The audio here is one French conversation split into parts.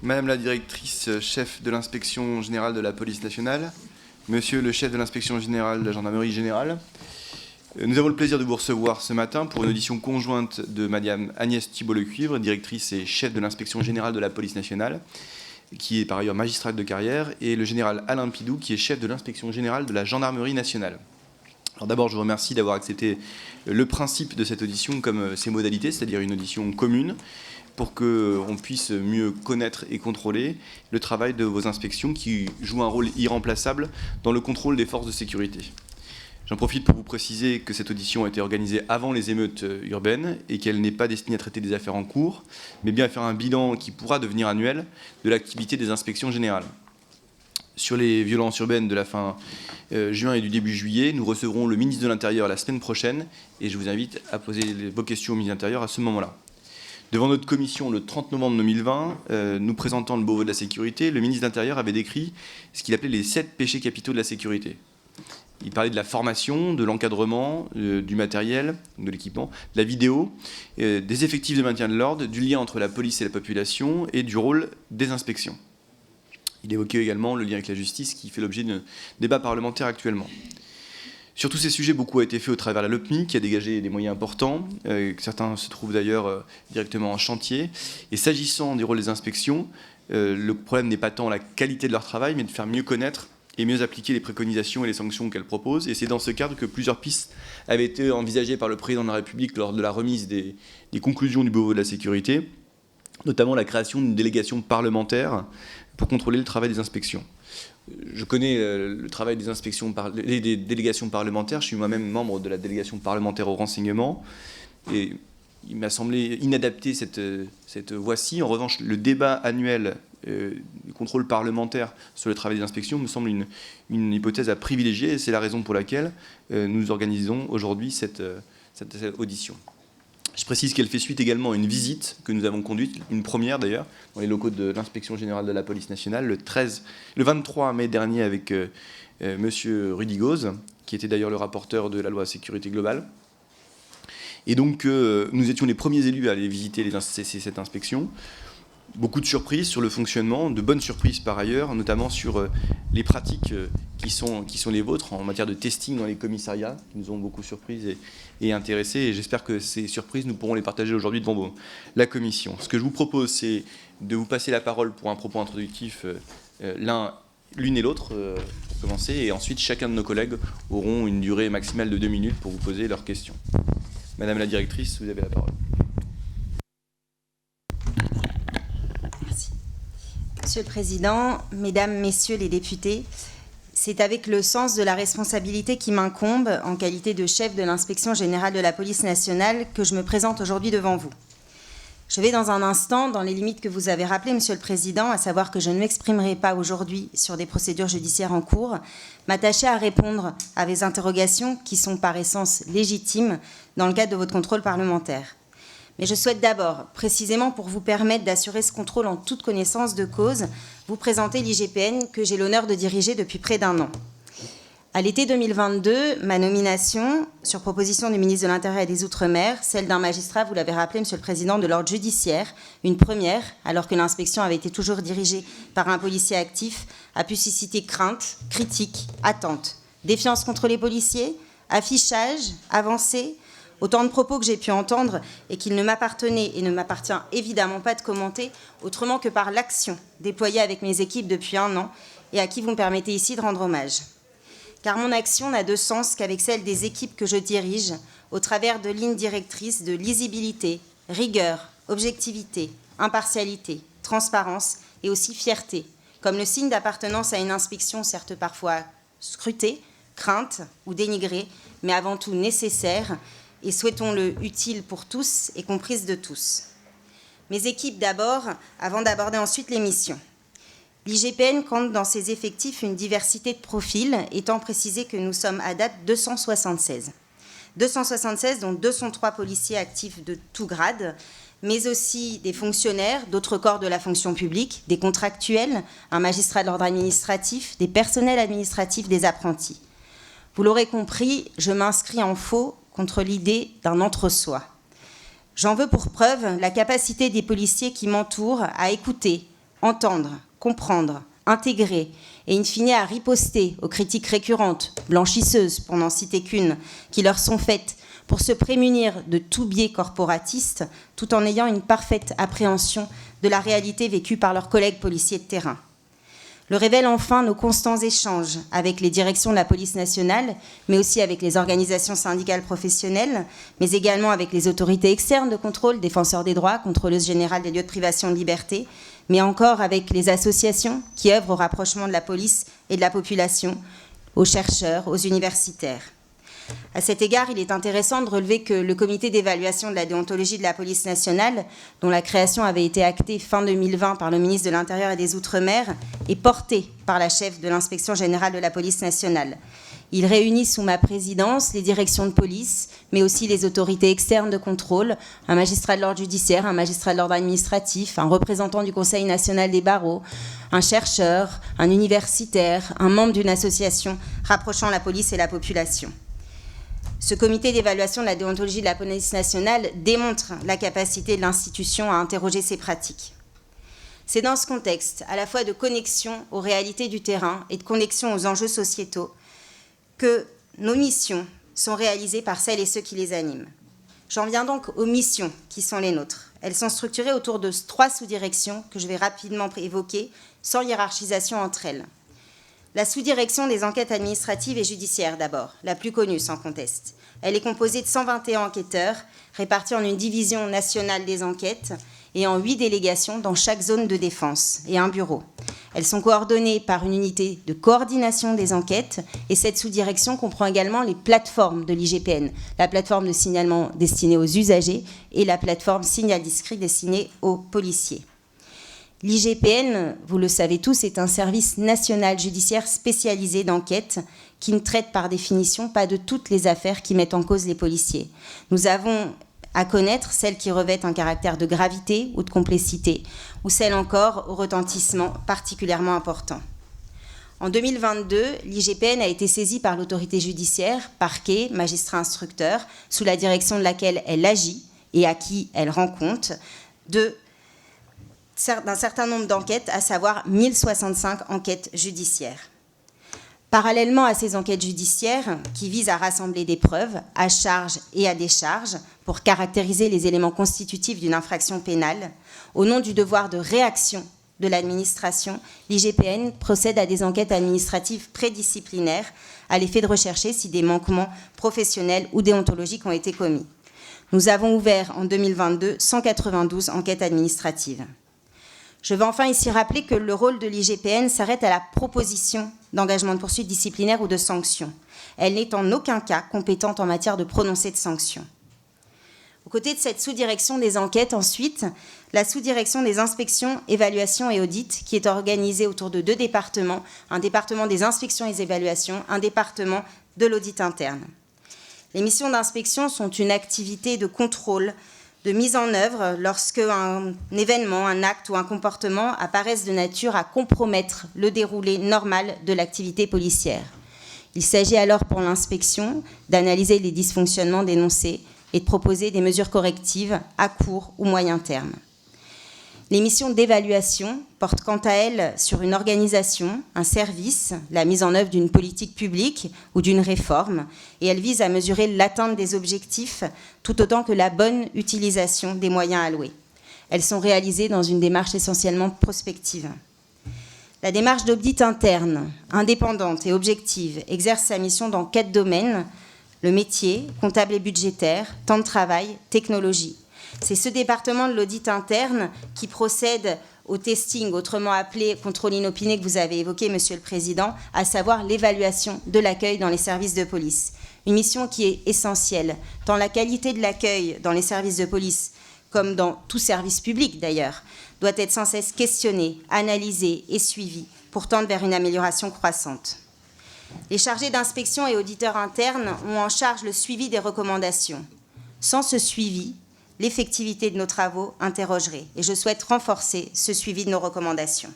Madame la directrice chef de l'inspection générale de la police nationale, monsieur le chef de l'inspection générale de la gendarmerie générale, nous avons le plaisir de vous recevoir ce matin pour une audition conjointe de madame Agnès Thibault-Lecuivre, directrice et chef de l'inspection générale de la police nationale, qui est par ailleurs magistrate de carrière, et le général Alain Pidou, qui est chef de l'inspection générale de la gendarmerie nationale. Alors d'abord, je vous remercie d'avoir accepté le principe de cette audition comme ses modalités, c'est-à-dire une audition commune, pour qu'on puisse mieux connaître et contrôler le travail de vos inspections qui jouent un rôle irremplaçable dans le contrôle des forces de sécurité. J'en profite pour vous préciser que cette audition a été organisée avant les émeutes urbaines et qu'elle n'est pas destinée à traiter des affaires en cours, mais bien à faire un bilan qui pourra devenir annuel de l'activité des inspections générales. Sur les violences urbaines de la fin juin et du début juillet, nous recevrons le ministre de l'Intérieur la semaine prochaine et je vous invite à poser vos questions au ministre de l'Intérieur à ce moment-là. Devant notre commission, le 30 novembre 2020, nous présentant le Beauvau de la sécurité, le ministre de l'Intérieur avait décrit ce qu'il appelait les 7 péchés capitaux de la sécurité. Il parlait de la formation, de l'encadrement, du matériel, de l'équipement, de la vidéo, des effectifs de maintien de l'ordre, du lien entre la police et la population et du rôle des inspections. Il évoquait également le lien avec la justice qui fait l'objet d'un débat parlementaire actuellement. Sur tous ces sujets, beaucoup a été fait au travers de la LOPMI, qui a dégagé des moyens importants. Certains se trouvent d'ailleurs directement en chantier. Et s'agissant des rôles des inspections, le problème n'est pas tant la qualité de leur travail, mais de faire mieux connaître et mieux appliquer les préconisations et les sanctions qu'elles proposent. Et c'est dans ce cadre que plusieurs pistes avaient été envisagées par le président de la République lors de la remise des conclusions du Beauvau de la sécurité, notamment la création d'une délégation parlementaire pour contrôler le travail des inspections. Je connais le travail des inspections, des délégations parlementaires. Je suis moi-même membre de la délégation parlementaire au renseignement. Et il m'a semblé inadapté cette voie-ci. En revanche, le débat annuel du contrôle parlementaire sur le travail des inspections me semble une hypothèse à privilégier. Et c'est la raison pour laquelle nous organisons aujourd'hui cette audition. Je précise qu'elle fait suite également à une visite que nous avons conduite, une première d'ailleurs, dans les locaux de l'inspection générale de la police nationale, le 23 mai dernier avec monsieur Rudy Gauze, qui était d'ailleurs le rapporteur de la loi sécurité globale. Et donc nous étions les premiers élus à aller visiter cette inspection. Beaucoup de surprises sur le fonctionnement, de bonnes surprises par ailleurs, notamment sur les pratiques qui sont les vôtres en matière de testing dans les commissariats, qui nous ont beaucoup surprises et intéressés. Et j'espère que ces surprises, nous pourrons les partager aujourd'hui devant la commission. Ce que je vous propose, c'est de vous passer la parole pour un propos introductif l'une et l'autre, pour commencer. Et ensuite, chacun de nos collègues auront une durée maximale de 2 minutes pour vous poser leurs questions. Madame la directrice, vous avez la parole. Monsieur le Président, Mesdames, Messieurs les députés, c'est avec le sens de la responsabilité qui m'incombe en qualité de chef de l'inspection générale de la police nationale que je me présente aujourd'hui devant vous. Je vais dans un instant, dans les limites que vous avez rappelées, Monsieur le Président, à savoir que je ne m'exprimerai pas aujourd'hui sur des procédures judiciaires en cours, m'attacher à répondre à vos interrogations qui sont par essence légitimes dans le cadre de votre contrôle parlementaire. Mais je souhaite d'abord, précisément pour vous permettre d'assurer ce contrôle en toute connaissance de cause, vous présenter l'IGPN que j'ai l'honneur de diriger depuis près d'1 an. À l'été 2022, ma nomination, sur proposition du ministre de l'Intérieur et des Outre-mer, celle d'un magistrat, vous l'avez rappelé, Monsieur le Président, de l'ordre judiciaire, une première, alors que l'inspection avait été toujours dirigée par un policier actif, a pu susciter crainte, critique, attente, défiance contre les policiers, affichage, avancée. Autant de propos que j'ai pu entendre et qu'il ne m'appartenait et ne m'appartient évidemment pas de commenter autrement que par l'action déployée avec mes équipes depuis 1 an et à qui vous me permettez ici de rendre hommage. Car mon action n'a de sens qu'avec celle des équipes que je dirige au travers de lignes directrices de lisibilité, rigueur, objectivité, impartialité, transparence et aussi fierté, comme le signe d'appartenance à une inspection certes parfois scrutée, crainte ou dénigrée, mais avant tout nécessaire, et souhaitons-le utile pour tous et comprise de tous. Mes équipes d'abord, avant d'aborder ensuite les missions. L'IGPN compte dans ses effectifs une diversité de profils, étant précisé que nous sommes à date 276. 276 dont 203 policiers actifs de tout grade, mais aussi des fonctionnaires d'autres corps de la fonction publique, des contractuels, un magistrat de l'ordre administratif, des personnels administratifs, des apprentis. Vous l'aurez compris, je m'inscris en faux contre l'idée d'un entre-soi. J'en veux pour preuve la capacité des policiers qui m'entourent à écouter, entendre, comprendre, intégrer et in fine à riposter aux critiques récurrentes, blanchisseuses pour n'en citer qu'une, qui leur sont faites pour se prémunir de tout biais corporatiste, tout en ayant une parfaite appréhension de la réalité vécue par leurs collègues policiers de terrain. Le révèlent enfin nos constants échanges avec les directions de la police nationale, mais aussi avec les organisations syndicales professionnelles, mais également avec les autorités externes de contrôle, défenseurs des droits, contrôleuses générales des lieux de privation de liberté, mais encore avec les associations qui œuvrent au rapprochement de la police et de la population, aux chercheurs, aux universitaires. À cet égard, il est intéressant de relever que le comité d'évaluation de la déontologie de la police nationale, dont la création avait été actée fin 2020 par le ministre de l'Intérieur et des Outre-mer, est porté par la chef de l'inspection générale de la police nationale. Il réunit sous ma présidence les directions de police, mais aussi les autorités externes de contrôle, un magistrat de l'ordre judiciaire, un magistrat de l'ordre administratif, un représentant du Conseil national des barreaux, un chercheur, un universitaire, un membre d'une association rapprochant la police et la population. Ce comité d'évaluation de la déontologie de la police nationale démontre la capacité de l'institution à interroger ses pratiques. C'est dans ce contexte, à la fois de connexion aux réalités du terrain et de connexion aux enjeux sociétaux, que nos missions sont réalisées par celles et ceux qui les animent. J'en viens donc aux missions qui sont les nôtres. Elles sont structurées autour de 3 sous-directions que je vais rapidement évoquer, sans hiérarchisation entre elles. La sous-direction des enquêtes administratives et judiciaires d'abord, la plus connue sans conteste. Elle est composée de 121 enquêteurs répartis en une division nationale des enquêtes et en 8 délégations dans chaque zone de défense et un bureau. Elles sont coordonnées par une unité de coordination des enquêtes et cette sous-direction comprend également les plateformes de l'IGPN, la plateforme de signalement destinée aux usagers et la plateforme Signal Discret destinée aux policiers. L'IGPN, vous le savez tous, est un service national judiciaire spécialisé d'enquête qui ne traite par définition pas de toutes les affaires qui mettent en cause les policiers. Nous avons à connaître celles qui revêtent un caractère de gravité ou de complexité, ou celles encore au retentissement particulièrement important. En 2022, l'IGPN a été saisie par l'autorité judiciaire, parquet, magistrat instructeur, sous la direction de laquelle elle agit et à qui elle rend compte d'un certain nombre d'enquêtes, à savoir 1065 enquêtes judiciaires. Parallèlement à ces enquêtes judiciaires qui visent à rassembler des preuves, à charge et à décharge, pour caractériser les éléments constitutifs d'une infraction pénale, au nom du devoir de réaction de l'administration, l'IGPN procède à des enquêtes administratives prédisciplinaires à l'effet de rechercher si des manquements professionnels ou déontologiques ont été commis. Nous avons ouvert en 2022 192 enquêtes administratives. Je vais enfin ici rappeler que le rôle de l'IGPN s'arrête à la proposition d'engagement de poursuite disciplinaire ou de sanction. Elle n'est en aucun cas compétente en matière de prononcé de sanctions. Aux côtés de cette sous-direction des enquêtes, ensuite, la sous-direction des inspections, évaluations et audits, qui est organisée autour de 2 départements, un département des inspections et des évaluations, un département de l'audit interne. Les missions d'inspection sont une activité de contrôle, de mise en œuvre lorsque un événement, un acte ou un comportement apparaissent de nature à compromettre le déroulé normal de l'activité policière. Il s'agit alors pour l'inspection d'analyser les dysfonctionnements dénoncés et de proposer des mesures correctives à court ou moyen terme. Les missions d'évaluation portent quant à elles sur une organisation, un service, la mise en œuvre d'une politique publique ou d'une réforme, et elles visent à mesurer l'atteinte des objectifs tout autant que la bonne utilisation des moyens alloués. Elles sont réalisées dans une démarche essentiellement prospective. La démarche d'audit interne, indépendante et objective, exerce sa mission dans 4 domaines: le métier, comptable et budgétaire, temps de travail, technologie. C'est ce département de l'audit interne qui procède au testing, autrement appelé contrôle inopiné que vous avez évoqué, Monsieur le Président, à savoir l'évaluation de l'accueil dans les services de police. Une mission qui est essentielle, tant la qualité de l'accueil dans les services de police, comme dans tout service public d'ailleurs, doit être sans cesse questionnée, analysée et suivie pour tendre vers une amélioration croissante. Les chargés d'inspection et auditeurs internes ont en charge le suivi des recommandations. Sans ce suivi, l'effectivité de nos travaux interrogerait, et je souhaite renforcer ce suivi de nos recommandations.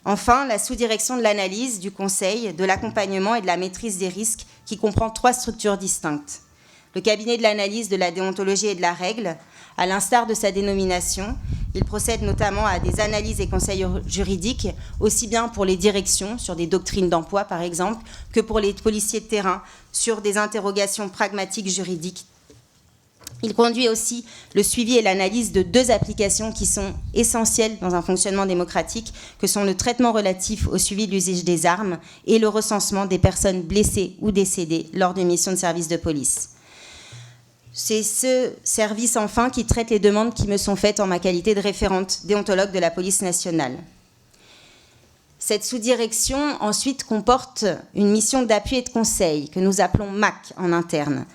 Enfin, la sous-direction de l'analyse, du conseil, de l'accompagnement et de la maîtrise des risques, qui comprend 3 structures distinctes. Le cabinet de l'analyse de la déontologie et de la règle, À l'instar de sa dénomination, il procède notamment à des analyses et conseils juridiques, aussi bien pour les directions, sur des doctrines d'emploi par exemple, que pour les policiers de terrain, sur des interrogations pragmatiques juridiques. Il conduit aussi le suivi et l'analyse de 2 applications qui sont essentielles dans un fonctionnement démocratique, que sont le traitement relatif au suivi de l'usage des armes et le recensement des personnes blessées ou décédées lors des missions de service de police. C'est ce service, enfin, qui traite les demandes qui me sont faites en ma qualité de référente déontologue de la police nationale. Cette sous-direction, ensuite, comporte une mission d'appui et de conseil, que nous appelons MAC en interne.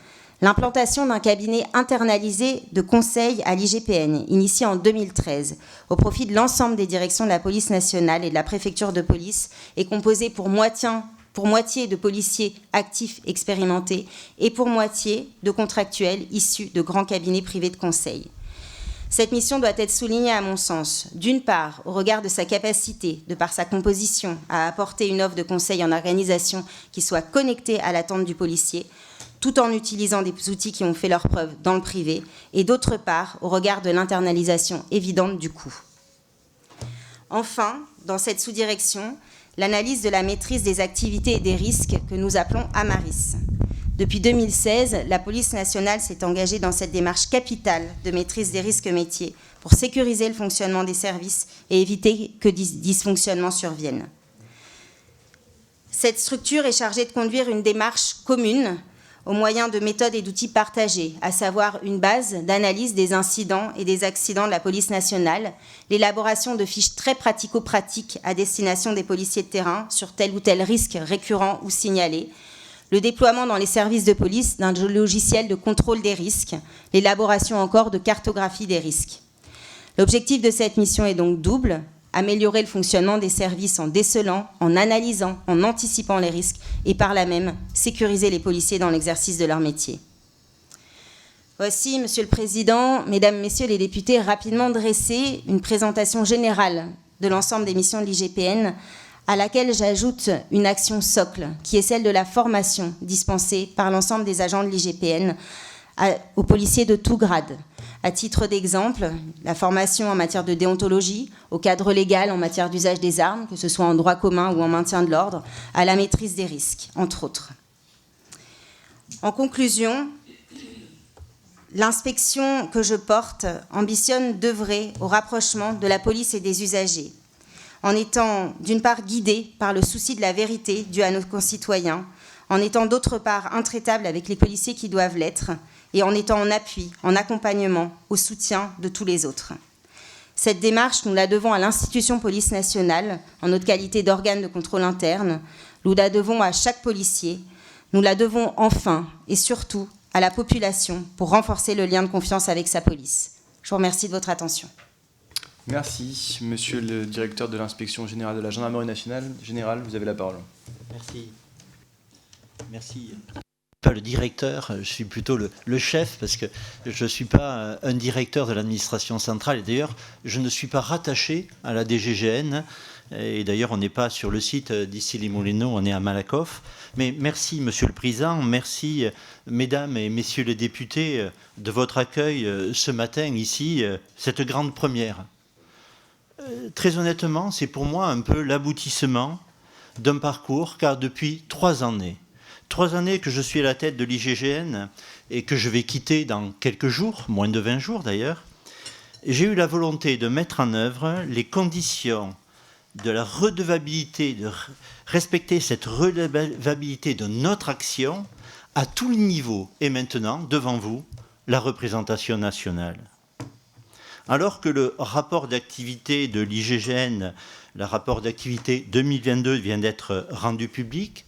L'implantation d'un cabinet internalisé de conseil à l'IGPN, initié en 2013, au profit de l'ensemble des directions de la police nationale et de la préfecture de police, est composée pour moitié de policiers actifs expérimentés et pour moitié de contractuels issus de grands cabinets privés de conseil. Cette mission doit être soulignée à mon sens, d'une part, au regard de sa capacité, de par sa composition, à apporter une offre de conseil en organisation qui soit connectée à l'attente du policier, tout en utilisant des outils qui ont fait leurs preuves dans le privé, et d'autre part, au regard de l'internalisation évidente du coût. Enfin, dans cette sous-direction, l'analyse de la maîtrise des activités et des risques que nous appelons AMARIS. Depuis 2016, la police nationale s'est engagée dans cette démarche capitale de maîtrise des risques métiers pour sécuriser le fonctionnement des services et éviter que des dysfonctionnements surviennent. Cette structure est chargée de conduire une démarche commune au moyen de méthodes et d'outils partagés, à savoir une base d'analyse des incidents et des accidents de la police nationale, l'élaboration de fiches très pratico-pratiques à destination des policiers de terrain sur tel ou tel risque récurrent ou signalé, le déploiement dans les services de police d'un logiciel de contrôle des risques, l'élaboration encore de cartographie des risques. L'objectif de cette mission est donc double: améliorer le fonctionnement des services en décelant, en analysant, en anticipant les risques et par là même sécuriser les policiers dans l'exercice de leur métier. Voici, Monsieur le Président, Mesdames, Messieurs les députés, rapidement dressé une présentation générale de l'ensemble des missions de l'IGPN, à laquelle j'ajoute une action socle, qui est celle de la formation dispensée par l'ensemble des agents de l'IGPN aux policiers de tout grade. À titre d'exemple, la formation en matière de déontologie, au cadre légal en matière d'usage des armes, que ce soit en droit commun ou en maintien de l'ordre, à la maîtrise des risques, entre autres. En conclusion, l'inspection que je porte ambitionne d'œuvrer au rapprochement de la police et des usagers, en étant d'une part guidée par le souci de la vérité due à nos concitoyens, en étant d'autre part intraitable avec les policiers qui doivent l'être, et en étant en appui, en accompagnement, au soutien de tous les autres. Cette démarche, nous la devons à l'institution police nationale, en notre qualité d'organe de contrôle interne, nous la devons à chaque policier, nous la devons enfin et surtout à la population pour renforcer le lien de confiance avec sa police. Je vous remercie de votre attention. Merci, Monsieur le directeur de l'inspection générale de la gendarmerie nationale. Général, vous avez la parole. Merci. Merci. Pas le directeur, je suis plutôt le chef, parce que je ne suis pas un directeur de l'administration centrale. Et d'ailleurs, je ne suis pas rattaché à la DGGN. Et d'ailleurs, on n'est pas sur le site d'Issy-les-Moulineaux, on est à Malakoff. Mais merci, Monsieur le Président, merci, Mesdames et Messieurs les députés, de votre accueil ce matin ici, cette grande première. Très honnêtement, c'est pour moi un peu l'aboutissement d'un parcours, car depuis 3 années que je suis à la tête de l'IGGN et que je vais quitter dans quelques jours, moins de 20 jours d'ailleurs, j'ai eu la volonté de mettre en œuvre les conditions de la redevabilité, de respecter cette redevabilité de notre action à tous les niveaux, et maintenant, devant vous, la représentation nationale. Alors que le rapport d'activité de l'IGGN, le rapport d'activité 2022 vient d'être rendu public,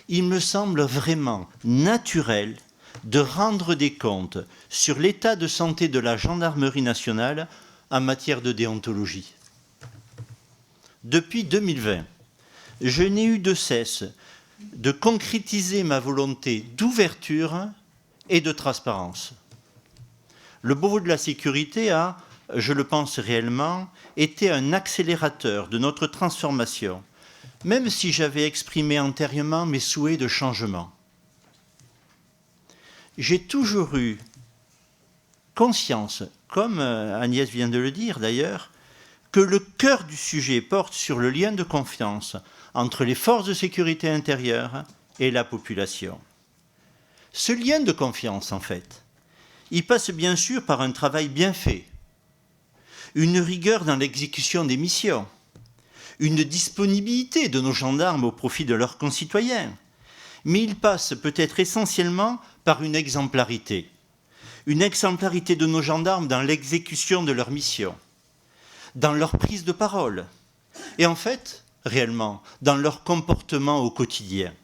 il me semble vraiment naturel de rendre des comptes sur l'état de santé de la gendarmerie nationale en matière de déontologie. Depuis 2020, je n'ai eu de cesse de concrétiser ma volonté d'ouverture et de transparence. Le Beauvau de la sécurité a, je le pense réellement, été un accélérateur de notre transformation, même si j'avais exprimé antérieurement mes souhaits de changement. J'ai toujours eu conscience, comme Agnès vient de le dire d'ailleurs, que le cœur du sujet porte sur le lien de confiance entre les forces de sécurité intérieure et la population. Ce lien de confiance, en fait, il passe bien sûr par un travail bien fait, une rigueur dans l'exécution des missions, une disponibilité de nos gendarmes au profit de leurs concitoyens, mais il passe peut-être essentiellement par une exemplarité de nos gendarmes dans l'exécution de leur mission, dans leur prise de parole, et en fait, réellement, dans leur comportement au quotidien.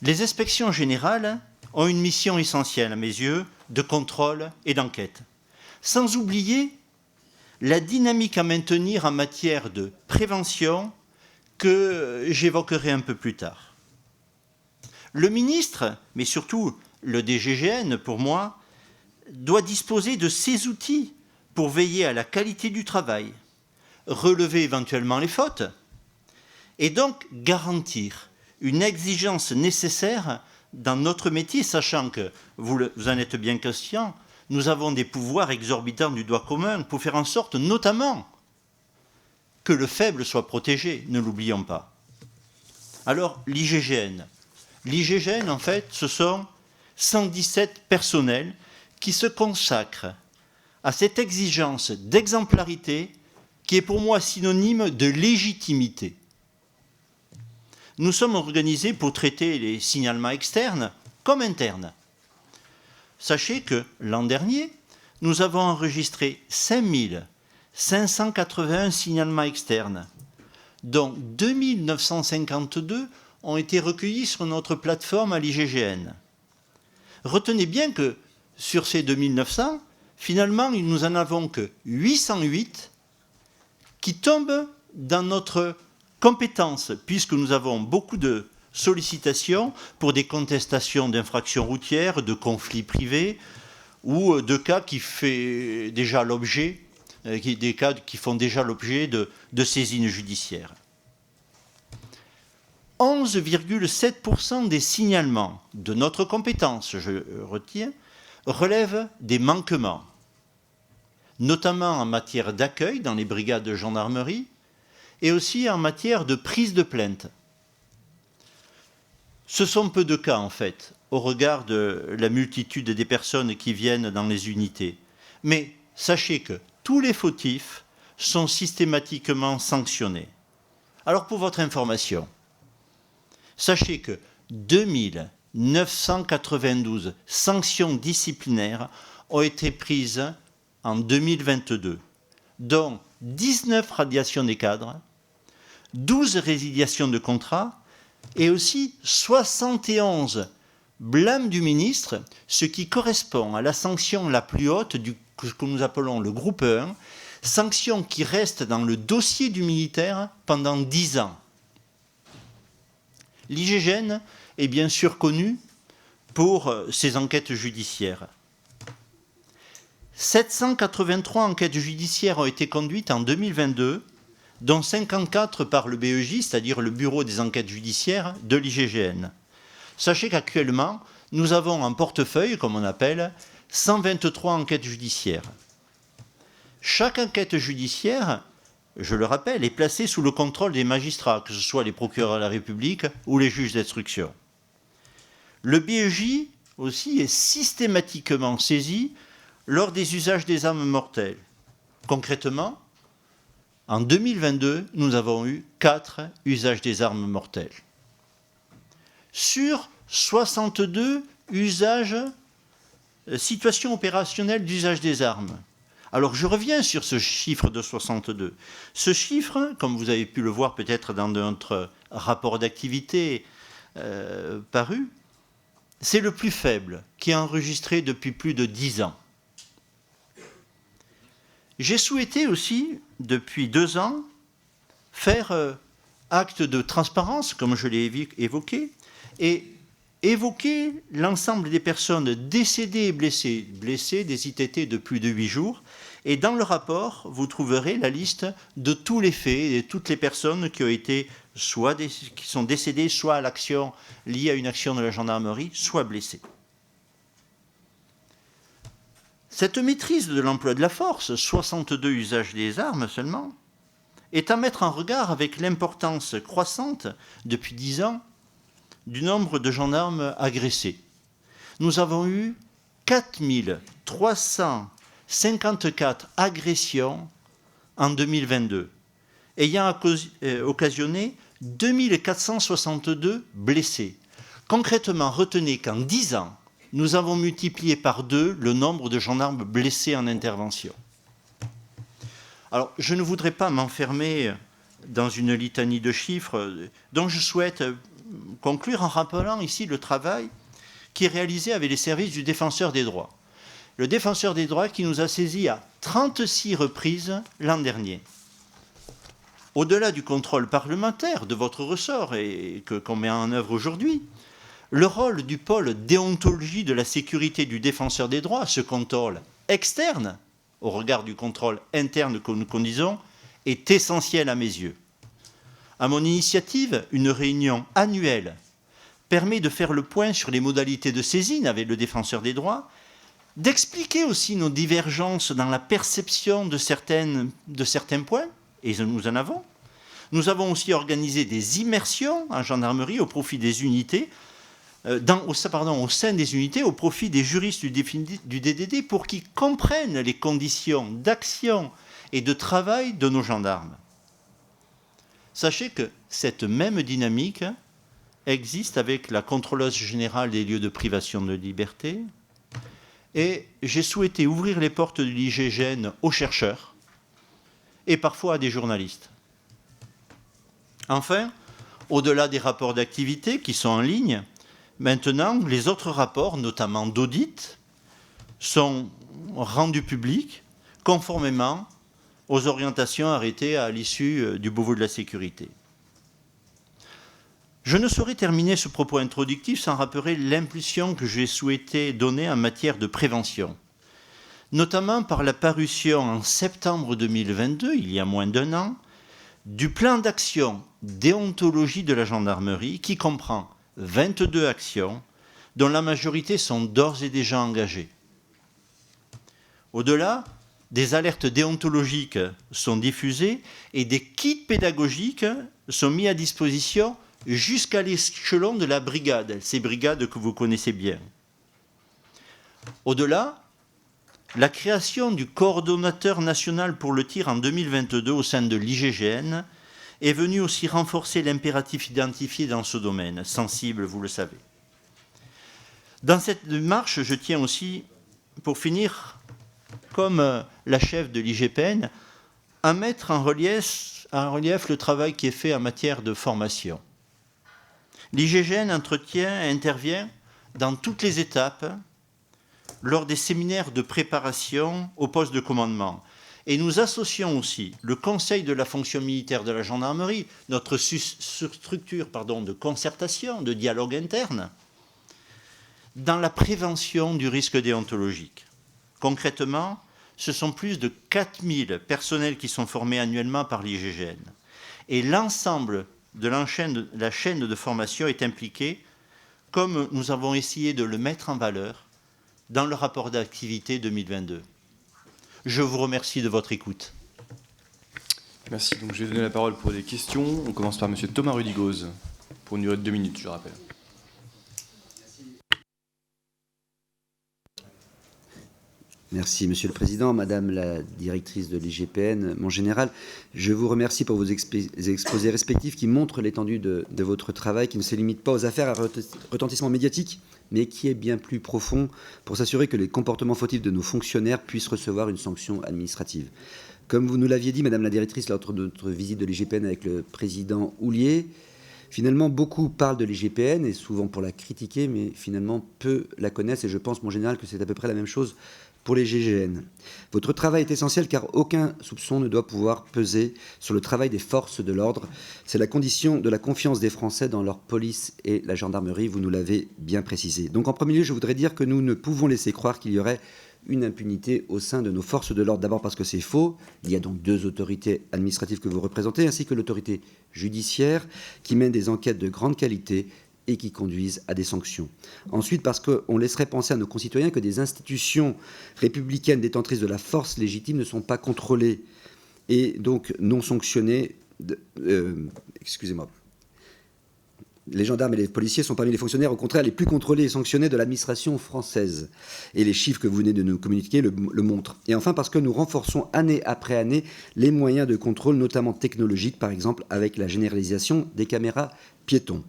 Les inspections générales ont une mission essentielle, à mes yeux, de contrôle et d'enquête, sans oublier la dynamique à maintenir en matière de prévention que j'évoquerai un peu plus tard. Le ministre, mais surtout le DGGN pour moi, doit disposer de ces outils pour veiller à la qualité du travail, relever éventuellement les fautes, et donc garantir une exigence nécessaire dans notre métier, sachant que, vous en êtes bien conscient, nous avons des pouvoirs exorbitants du droit commun pour faire en sorte, notamment, que le faible soit protégé, ne l'oublions pas. Alors, l'IGGN, en fait, ce sont 117 personnels qui se consacrent à cette exigence d'exemplarité qui est pour moi synonyme de légitimité. Nous sommes organisés pour traiter les signalements externes comme internes. Sachez que l'an dernier, nous avons enregistré 5581 signalements externes, dont 2952 ont été recueillis sur notre plateforme à l'IGGN. Retenez bien que sur ces 2900, finalement, nous n'en avons que 808 qui tombent dans notre compétence, puisque nous avons beaucoup de sollicitations pour des contestations d'infractions routières, de conflits privés ou de cas qui font déjà l'objet de saisines judiciaires. 11,7% des signalements de notre compétence, je retiens, relèvent des manquements, notamment en matière d'accueil dans les brigades de gendarmerie et aussi en matière de prise de plainte. Ce sont peu de cas, en fait, au regard de la multitude des personnes qui viennent dans les unités. Mais sachez que tous les fautifs sont systématiquement sanctionnés. Alors, pour votre information, sachez que 2992 sanctions disciplinaires ont été prises en 2022, dont 19 radiations des cadres, 12 résiliations de contrats et aussi 71 blâmes du ministre, ce qui correspond à la sanction la plus haute que nous appelons le groupe 1, sanction qui reste dans le dossier du militaire pendant 10 ans. L'IGGN est bien sûr connu pour ses enquêtes judiciaires. 783 enquêtes judiciaires ont été conduites en 2022, dont 54 par le BEJ, c'est-à-dire le Bureau des enquêtes judiciaires de l'IGGN. Sachez qu'actuellement, nous avons en portefeuille, comme on appelle, 123 enquêtes judiciaires. Chaque enquête judiciaire, je le rappelle, est placée sous le contrôle des magistrats, que ce soit les procureurs de la République ou les juges d'instruction. Le BEJ aussi est systématiquement saisi lors des usages des armes mortelles. Concrètement, en 2022, nous avons eu 4 usages des armes mortelles. Sur 62 situations opérationnelles d'usage des armes. Alors je reviens sur ce chiffre de 62. Ce chiffre, comme vous avez pu le voir peut-être dans notre rapport d'activité paru, c'est le plus faible qui est enregistré depuis plus de 10 ans. J'ai souhaité aussi, depuis 2 ans, faire acte de transparence, comme je l'ai évoqué, et évoquer l'ensemble des personnes décédées et blessées des ITT de plus de 8 jours. Et dans le rapport, vous trouverez la liste de tous les faits et de toutes les personnes qui ont été qui sont décédées, soit à l'action liée à une action de la gendarmerie, soit blessées. Cette maîtrise de l'emploi de la force, 62 usages des armes seulement, est à mettre en regard avec l'importance croissante, depuis 10 ans, du nombre de gendarmes agressés. Nous avons eu 4354 agressions en 2022, ayant occasionné 2462 blessés. Concrètement, retenez qu'en 10 ans, nous avons multiplié par 2 le nombre de gendarmes blessés en intervention. Alors, je ne voudrais pas m'enfermer dans une litanie de chiffres, dont je souhaite conclure en rappelant ici le travail qui est réalisé avec les services du Défenseur des droits. Le Défenseur des droits qui nous a saisis à 36 reprises l'an dernier. Au-delà du contrôle parlementaire de votre ressort et qu'on met en œuvre aujourd'hui, le rôle du pôle déontologie de la sécurité du Défenseur des droits, ce contrôle externe, au regard du contrôle interne que nous conduisons, est essentiel à mes yeux. À mon initiative, une réunion annuelle permet de faire le point sur les modalités de saisine avec le Défenseur des droits, d'expliquer aussi nos divergences dans la perception de certains points, et nous en avons. Nous avons aussi organisé des immersions en gendarmerie au profit des unités, au sein des unités, au profit des juristes du DDD pour qu'ils comprennent les conditions d'action et de travail de nos gendarmes. Sachez que cette même dynamique existe avec la contrôleuse générale des lieux de privation de liberté, et j'ai souhaité ouvrir les portes de l'IGGN aux chercheurs et parfois à des journalistes. Enfin, au-delà des rapports d'activité qui sont en ligne, maintenant, les autres rapports, notamment d'audit, sont rendus publics conformément aux orientations arrêtées à l'issue du Beauvau de la sécurité. Je ne saurais terminer ce propos introductif sans rappeler l'impulsion que j'ai souhaité donner en matière de prévention, notamment par la parution en septembre 2022, il y a moins d'1 an, du plan d'action déontologie de la gendarmerie qui comprend 22 actions dont la majorité sont d'ores et déjà engagées. Au-delà, des alertes déontologiques sont diffusées et des kits pédagogiques sont mis à disposition jusqu'à l'échelon de la brigade, ces brigades que vous connaissez bien. Au-delà, la création du coordonnateur national pour le tir en 2022 au sein de l'IGGN est venue aussi renforcer l'impératif identifié dans ce domaine, sensible, vous le savez. Dans cette démarche, je tiens aussi, pour finir, comme la chef de l'IGPN, à mettre en relief le travail qui est fait en matière de formation. L'IGGN intervient dans toutes les étapes lors des séminaires de préparation au poste de commandement. Et nous associons aussi le Conseil de la fonction militaire de la gendarmerie, notre structure de concertation, de dialogue interne, dans la prévention du risque déontologique. Concrètement, ce sont plus de 4000 personnels qui sont formés annuellement par l'IGGN. Et l'ensemble de la chaîne de formation est impliqué, comme nous avons essayé de le mettre en valeur dans le rapport d'activité 2022. Je vous remercie de votre écoute. Merci. Donc, je vais donner la parole pour des questions. On commence par M. Thomas Rudigoz, pour une durée de 2 minutes, je rappelle. Merci, Monsieur le Président. Madame la directrice de l'IGPN, mon général, je vous remercie pour vos exposés respectifs qui montrent l'étendue de votre travail, qui ne se limite pas aux affaires à retentissement médiatique, mais qui est bien plus profond pour s'assurer que les comportements fautifs de nos fonctionnaires puissent recevoir une sanction administrative. Comme vous nous l'aviez dit, Madame la directrice, lors de notre visite de l'IGPN avec le président Houllier, finalement, beaucoup parlent de l'IGPN, et souvent pour la critiquer, mais finalement, peu la connaissent, et je pense, mon général, que c'est à peu près la même chose pour les GIGN. Votre travail est essentiel car aucun soupçon ne doit pouvoir peser sur le travail des forces de l'ordre. C'est la condition de la confiance des Français dans leur police et la gendarmerie, vous nous l'avez bien précisé. Donc en premier lieu, je voudrais dire que nous ne pouvons laisser croire qu'il y aurait une impunité au sein de nos forces de l'ordre. D'abord parce que c'est faux. Il y a donc 2 autorités administratives que vous représentez, ainsi que l'autorité judiciaire qui mène des enquêtes de grande qualité et qui conduisent à des sanctions. Ensuite, parce qu'on laisserait penser à nos concitoyens que des institutions républicaines détentrices de la force légitime ne sont pas contrôlées et donc non sanctionnées. Excusez-moi. Les gendarmes et les policiers sont parmi les fonctionnaires, au contraire, les plus contrôlés et sanctionnés de l'administration française. Et les chiffres que vous venez de nous communiquer le montrent. Et enfin, parce que nous renforçons année après année les moyens de contrôle, notamment technologiques, par exemple avec la généralisation des caméras piétons.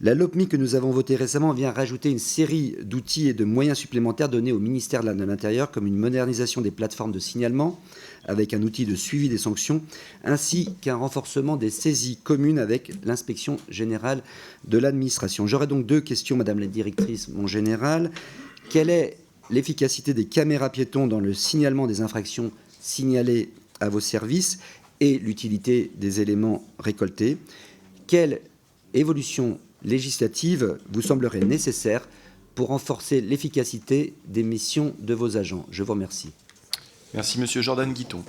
La LOPMI que nous avons votée récemment vient rajouter une série d'outils et de moyens supplémentaires donnés au ministère de l'Intérieur, comme une modernisation des plateformes de signalement, avec un outil de suivi des sanctions, ainsi qu'un renforcement des saisies communes avec l'inspection générale de l'administration. J'aurais donc deux questions, Madame la Directrice, mon général. Quelle est l'efficacité des caméras piétons dans le signalement des infractions signalées à vos services et l'utilité des éléments récoltés? Quelle évolution législative vous semblerait nécessaire pour renforcer l'efficacité des missions de vos agents? Je vous remercie. Merci, Monsieur Jordan Guiton.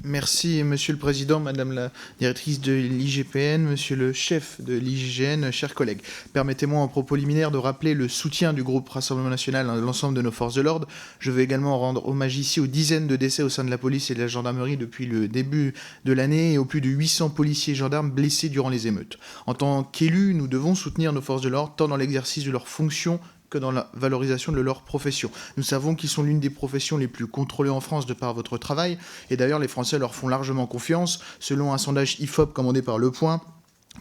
Merci, Monsieur le Président, Madame la Directrice de l'IGPN, Monsieur le Chef de l'IGGN, chers collègues. Permettez-moi en propos liminaire de rappeler le soutien du groupe Rassemblement National à l'ensemble de nos forces de l'ordre. Je veux également rendre hommage ici aux dizaines de décès au sein de la police et de la gendarmerie depuis le début de l'année et aux plus de 800 policiers et gendarmes blessés durant les émeutes. En tant qu'élus, nous devons soutenir nos forces de l'ordre tant dans l'exercice de leurs fonctions que dans la valorisation de leur profession. Nous savons qu'ils sont l'une des professions les plus contrôlées en France de par votre travail, et d'ailleurs les Français leur font largement confiance. Selon un sondage IFOP commandé par Le Point,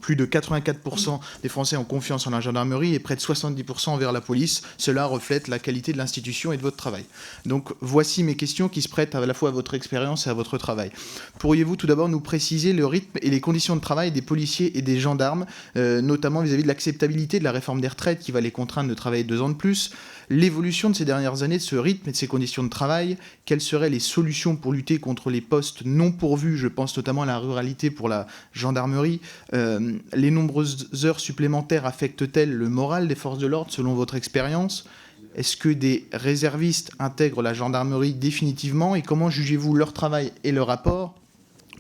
plus de 84% des Français ont confiance en la gendarmerie et près de 70% envers la police. Cela reflète la qualité de l'institution et de votre travail. Donc voici mes questions qui se prêtent à la fois à votre expérience et à votre travail. Pourriez-vous tout d'abord nous préciser le rythme et les conditions de travail des policiers et des gendarmes, notamment vis-à-vis de l'acceptabilité de la réforme des retraites qui va les contraindre de travailler 2 ans de plus, l'évolution de ces dernières années de ce rythme et de ces conditions de travail, quelles seraient les solutions pour lutter contre les postes non pourvus, je pense notamment à la ruralité pour la gendarmerie, les nombreuses heures supplémentaires affectent-elles le moral des forces de l'ordre selon votre expérience? Est-ce que des réservistes intègrent la gendarmerie définitivement et comment jugez-vous leur travail et leur rapport?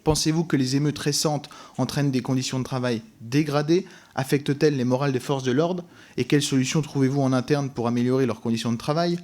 Pensez-vous que les émeutes récentes entraînent des conditions de travail dégradées? Affectent-elles les morales des forces de l'ordre? Et quelles solutions trouvez-vous en interne pour améliorer leurs conditions de travail?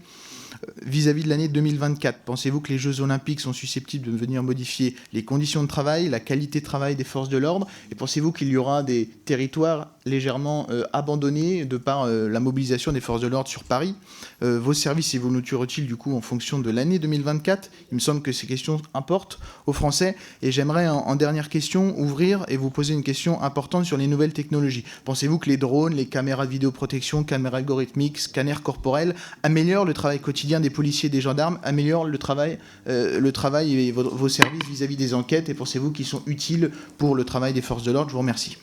Vis-à-vis de l'année 2024, pensez-vous que les Jeux Olympiques sont susceptibles de venir modifier les conditions de travail, la qualité de travail des forces de l'ordre? Et pensez-vous qu'il y aura des territoires légèrement abandonnés de par la mobilisation des forces de l'ordre sur Paris? Vos services évolueront-ils du coup en fonction de l'année 2024? Il me semble que ces questions importent aux Français. Et j'aimerais en dernière question ouvrir et vous poser une question importante sur les nouvelles technologies. Pensez-vous que les drones, les caméras de vidéoprotection, caméras algorithmiques, scanners corporels améliorent le travail quotidien des policiers et des gendarmes, améliorent le travail et vos services vis-à-vis des enquêtes, et pensez-vous qu'ils sont utiles pour le travail des forces de l'ordre? Je vous remercie.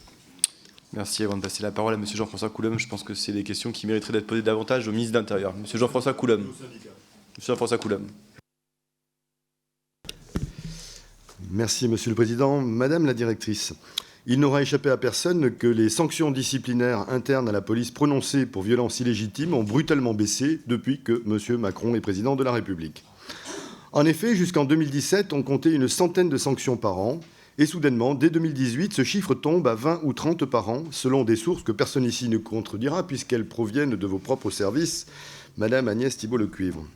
Merci. Avant de passer la parole à M. Jean-François Coulombe, je pense que c'est des questions qui mériteraient d'être posées davantage au ministre de l'Intérieur. M. Jean-François Coulombe. M. Jean-François Coulombe. Merci, Monsieur le Président. Madame la Directrice, il n'aura échappé à personne que les sanctions disciplinaires internes à la police prononcées pour violences illégitimes ont brutalement baissé depuis que M. Macron est président de la République. En effet, jusqu'en 2017, on comptait une centaine de sanctions par an, et soudainement, dès 2018, ce chiffre tombe à 20 ou 30 par an, selon des sources que personne ici ne contredira, puisqu'elles proviennent de vos propres services, Madame Agnès Thibault-Lecuivre.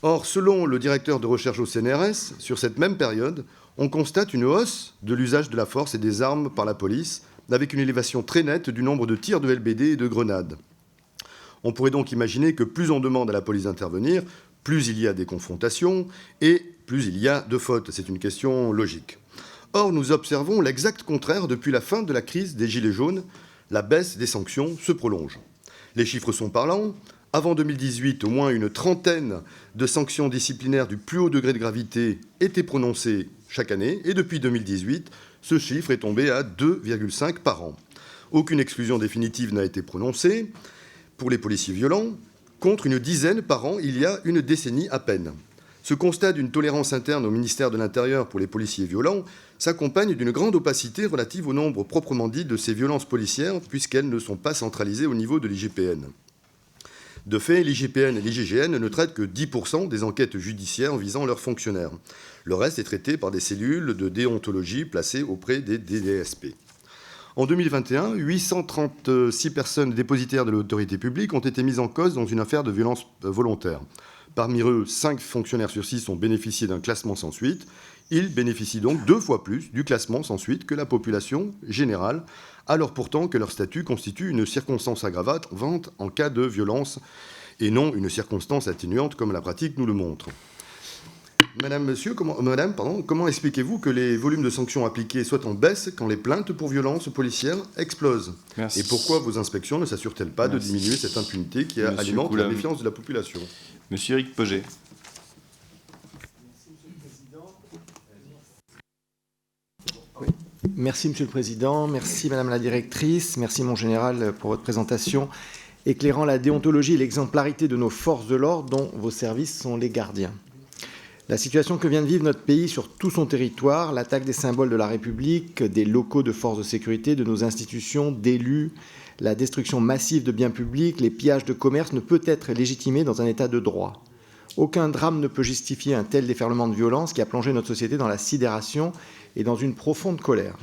Or, selon le directeur de recherche au CNRS, sur cette même période, on constate une hausse de l'usage de la force et des armes par la police, avec une élévation très nette du nombre de tirs de LBD et de grenades. On pourrait donc imaginer que plus on demande à la police d'intervenir, plus il y a des confrontations et plus il y a de fautes. C'est une question logique. Or, nous observons l'exact contraire depuis la fin de la crise des Gilets jaunes. La baisse des sanctions se prolonge. Les chiffres sont parlants. Avant 2018, au moins une trentaine de sanctions disciplinaires du plus haut degré de gravité étaient prononcées chaque année, et depuis 2018, ce chiffre est tombé à 2,5 par an. Aucune exclusion définitive n'a été prononcée pour les policiers violents, contre une dizaine par an il y a une décennie à peine. Ce constat d'une tolérance interne au ministère de l'Intérieur pour les policiers violents s'accompagne d'une grande opacité relative au nombre proprement dit de ces violences policières, puisqu'elles ne sont pas centralisées au niveau de l'IGPN. De fait, l'IGPN et l'IGGN ne traitent que 10% des enquêtes judiciaires visant leurs fonctionnaires. Le reste est traité par des cellules de déontologie placées auprès des DDSP. En 2021, 836 personnes dépositaires de l'autorité publique ont été mises en cause dans une affaire de violence volontaire. Parmi eux, 5 fonctionnaires sur 6 ont bénéficié d'un classement sans suite. Ils bénéficient donc 2 fois plus du classement sans suite que la population générale, alors pourtant que leur statut constitue une circonstance aggravante en cas de violence et non une circonstance atténuante comme la pratique nous le montre. Comment expliquez-vous que les volumes de sanctions appliquées soient en baisse quand les plaintes pour violences policières explosent? Merci. Et pourquoi vos inspections ne s'assurent-elles pas de diminuer cette impunité qui alimente la méfiance de la population? Monsieur Éric Pogé. Merci Monsieur le Président, merci Madame la Directrice, merci mon général pour votre présentation éclairant la déontologie et l'exemplarité de nos forces de l'ordre dont vos services sont les gardiens. La situation que vient de vivre notre pays sur tout son territoire, l'attaque des symboles de la République, des locaux de forces de sécurité, de nos institutions, d'élus, la destruction massive de biens publics, les pillages de commerce ne peut être légitimée dans un état de droit. Aucun drame ne peut justifier un tel déferlement de violence qui a plongé notre société dans la sidération et dans une profonde colère.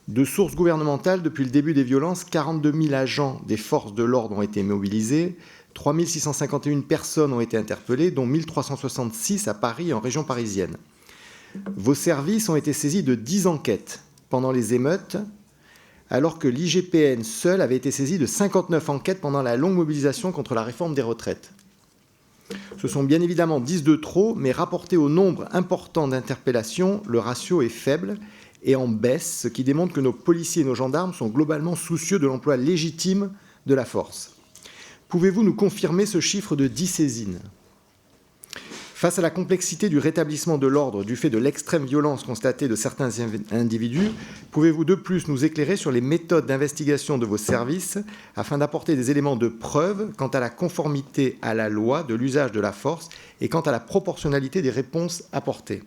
De sources gouvernementales, depuis le début des violences, 42 000 agents des forces de l'ordre ont été mobilisés, 3 651 personnes ont été interpellées, dont 1 366 à Paris et en région parisienne. Vos services ont été saisis de 10 enquêtes pendant les émeutes, alors que l'IGPN seul avait été saisi de 59 enquêtes pendant la longue mobilisation contre la réforme des retraites. Ce sont bien évidemment 10 de trop, mais rapporté au nombre important d'interpellations, le ratio est faible et en baisse, ce qui démontre que nos policiers et nos gendarmes sont globalement soucieux de l'emploi légitime de la force. Pouvez-vous nous confirmer ce chiffre de 10 saisines ? Face à la complexité du rétablissement de l'ordre du fait de l'extrême violence constatée de certains individus, pouvez-vous de plus nous éclairer sur les méthodes d'investigation de vos services afin d'apporter des éléments de preuve quant à la conformité à la loi de l'usage de la force et quant à la proportionnalité des réponses apportées ?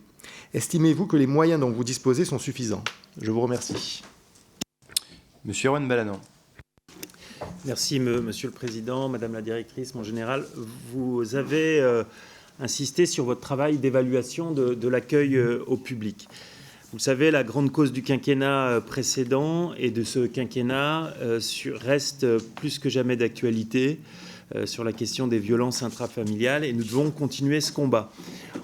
Estimez-vous que les moyens dont vous disposez sont suffisants ? Je vous remercie. Monsieur Erwan Balanant. Merci, Monsieur le Président, Madame la Directrice, mon général. Vous avez insisté sur votre travail d'évaluation de l'accueil au public. Vous le savez, la grande cause du quinquennat précédent et de ce quinquennat reste plus que jamais d'actualité sur la question des violences intrafamiliales et nous devons continuer ce combat.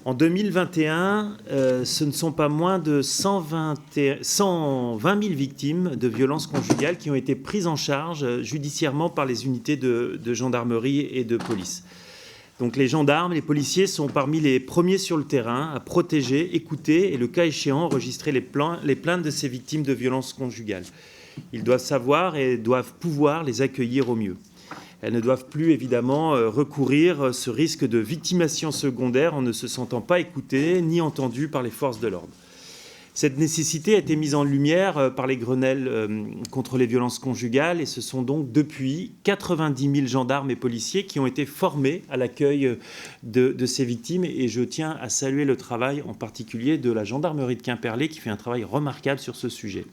En 2021, ce ne sont pas moins de 120 000 victimes de violences conjugales qui ont été prises en charge judiciairement par les unités de gendarmerie et de police. Donc les gendarmes, les policiers sont parmi les premiers sur le terrain à protéger, écouter et, le cas échéant, enregistrer les plaintes de ces victimes de violences conjugales. Ils doivent savoir et doivent pouvoir les accueillir au mieux. Elles ne doivent plus, évidemment, recourir à ce risque de victimation secondaire en ne se sentant pas écoutées ni entendues par les forces de l'ordre. Cette nécessité a été mise en lumière par les Grenelles contre les violences conjugales et ce sont donc depuis 90 000 gendarmes et policiers qui ont été formés à l'accueil de ces victimes et je tiens à saluer le travail en particulier de la gendarmerie de Quimperlé qui fait un travail remarquable sur ce sujet.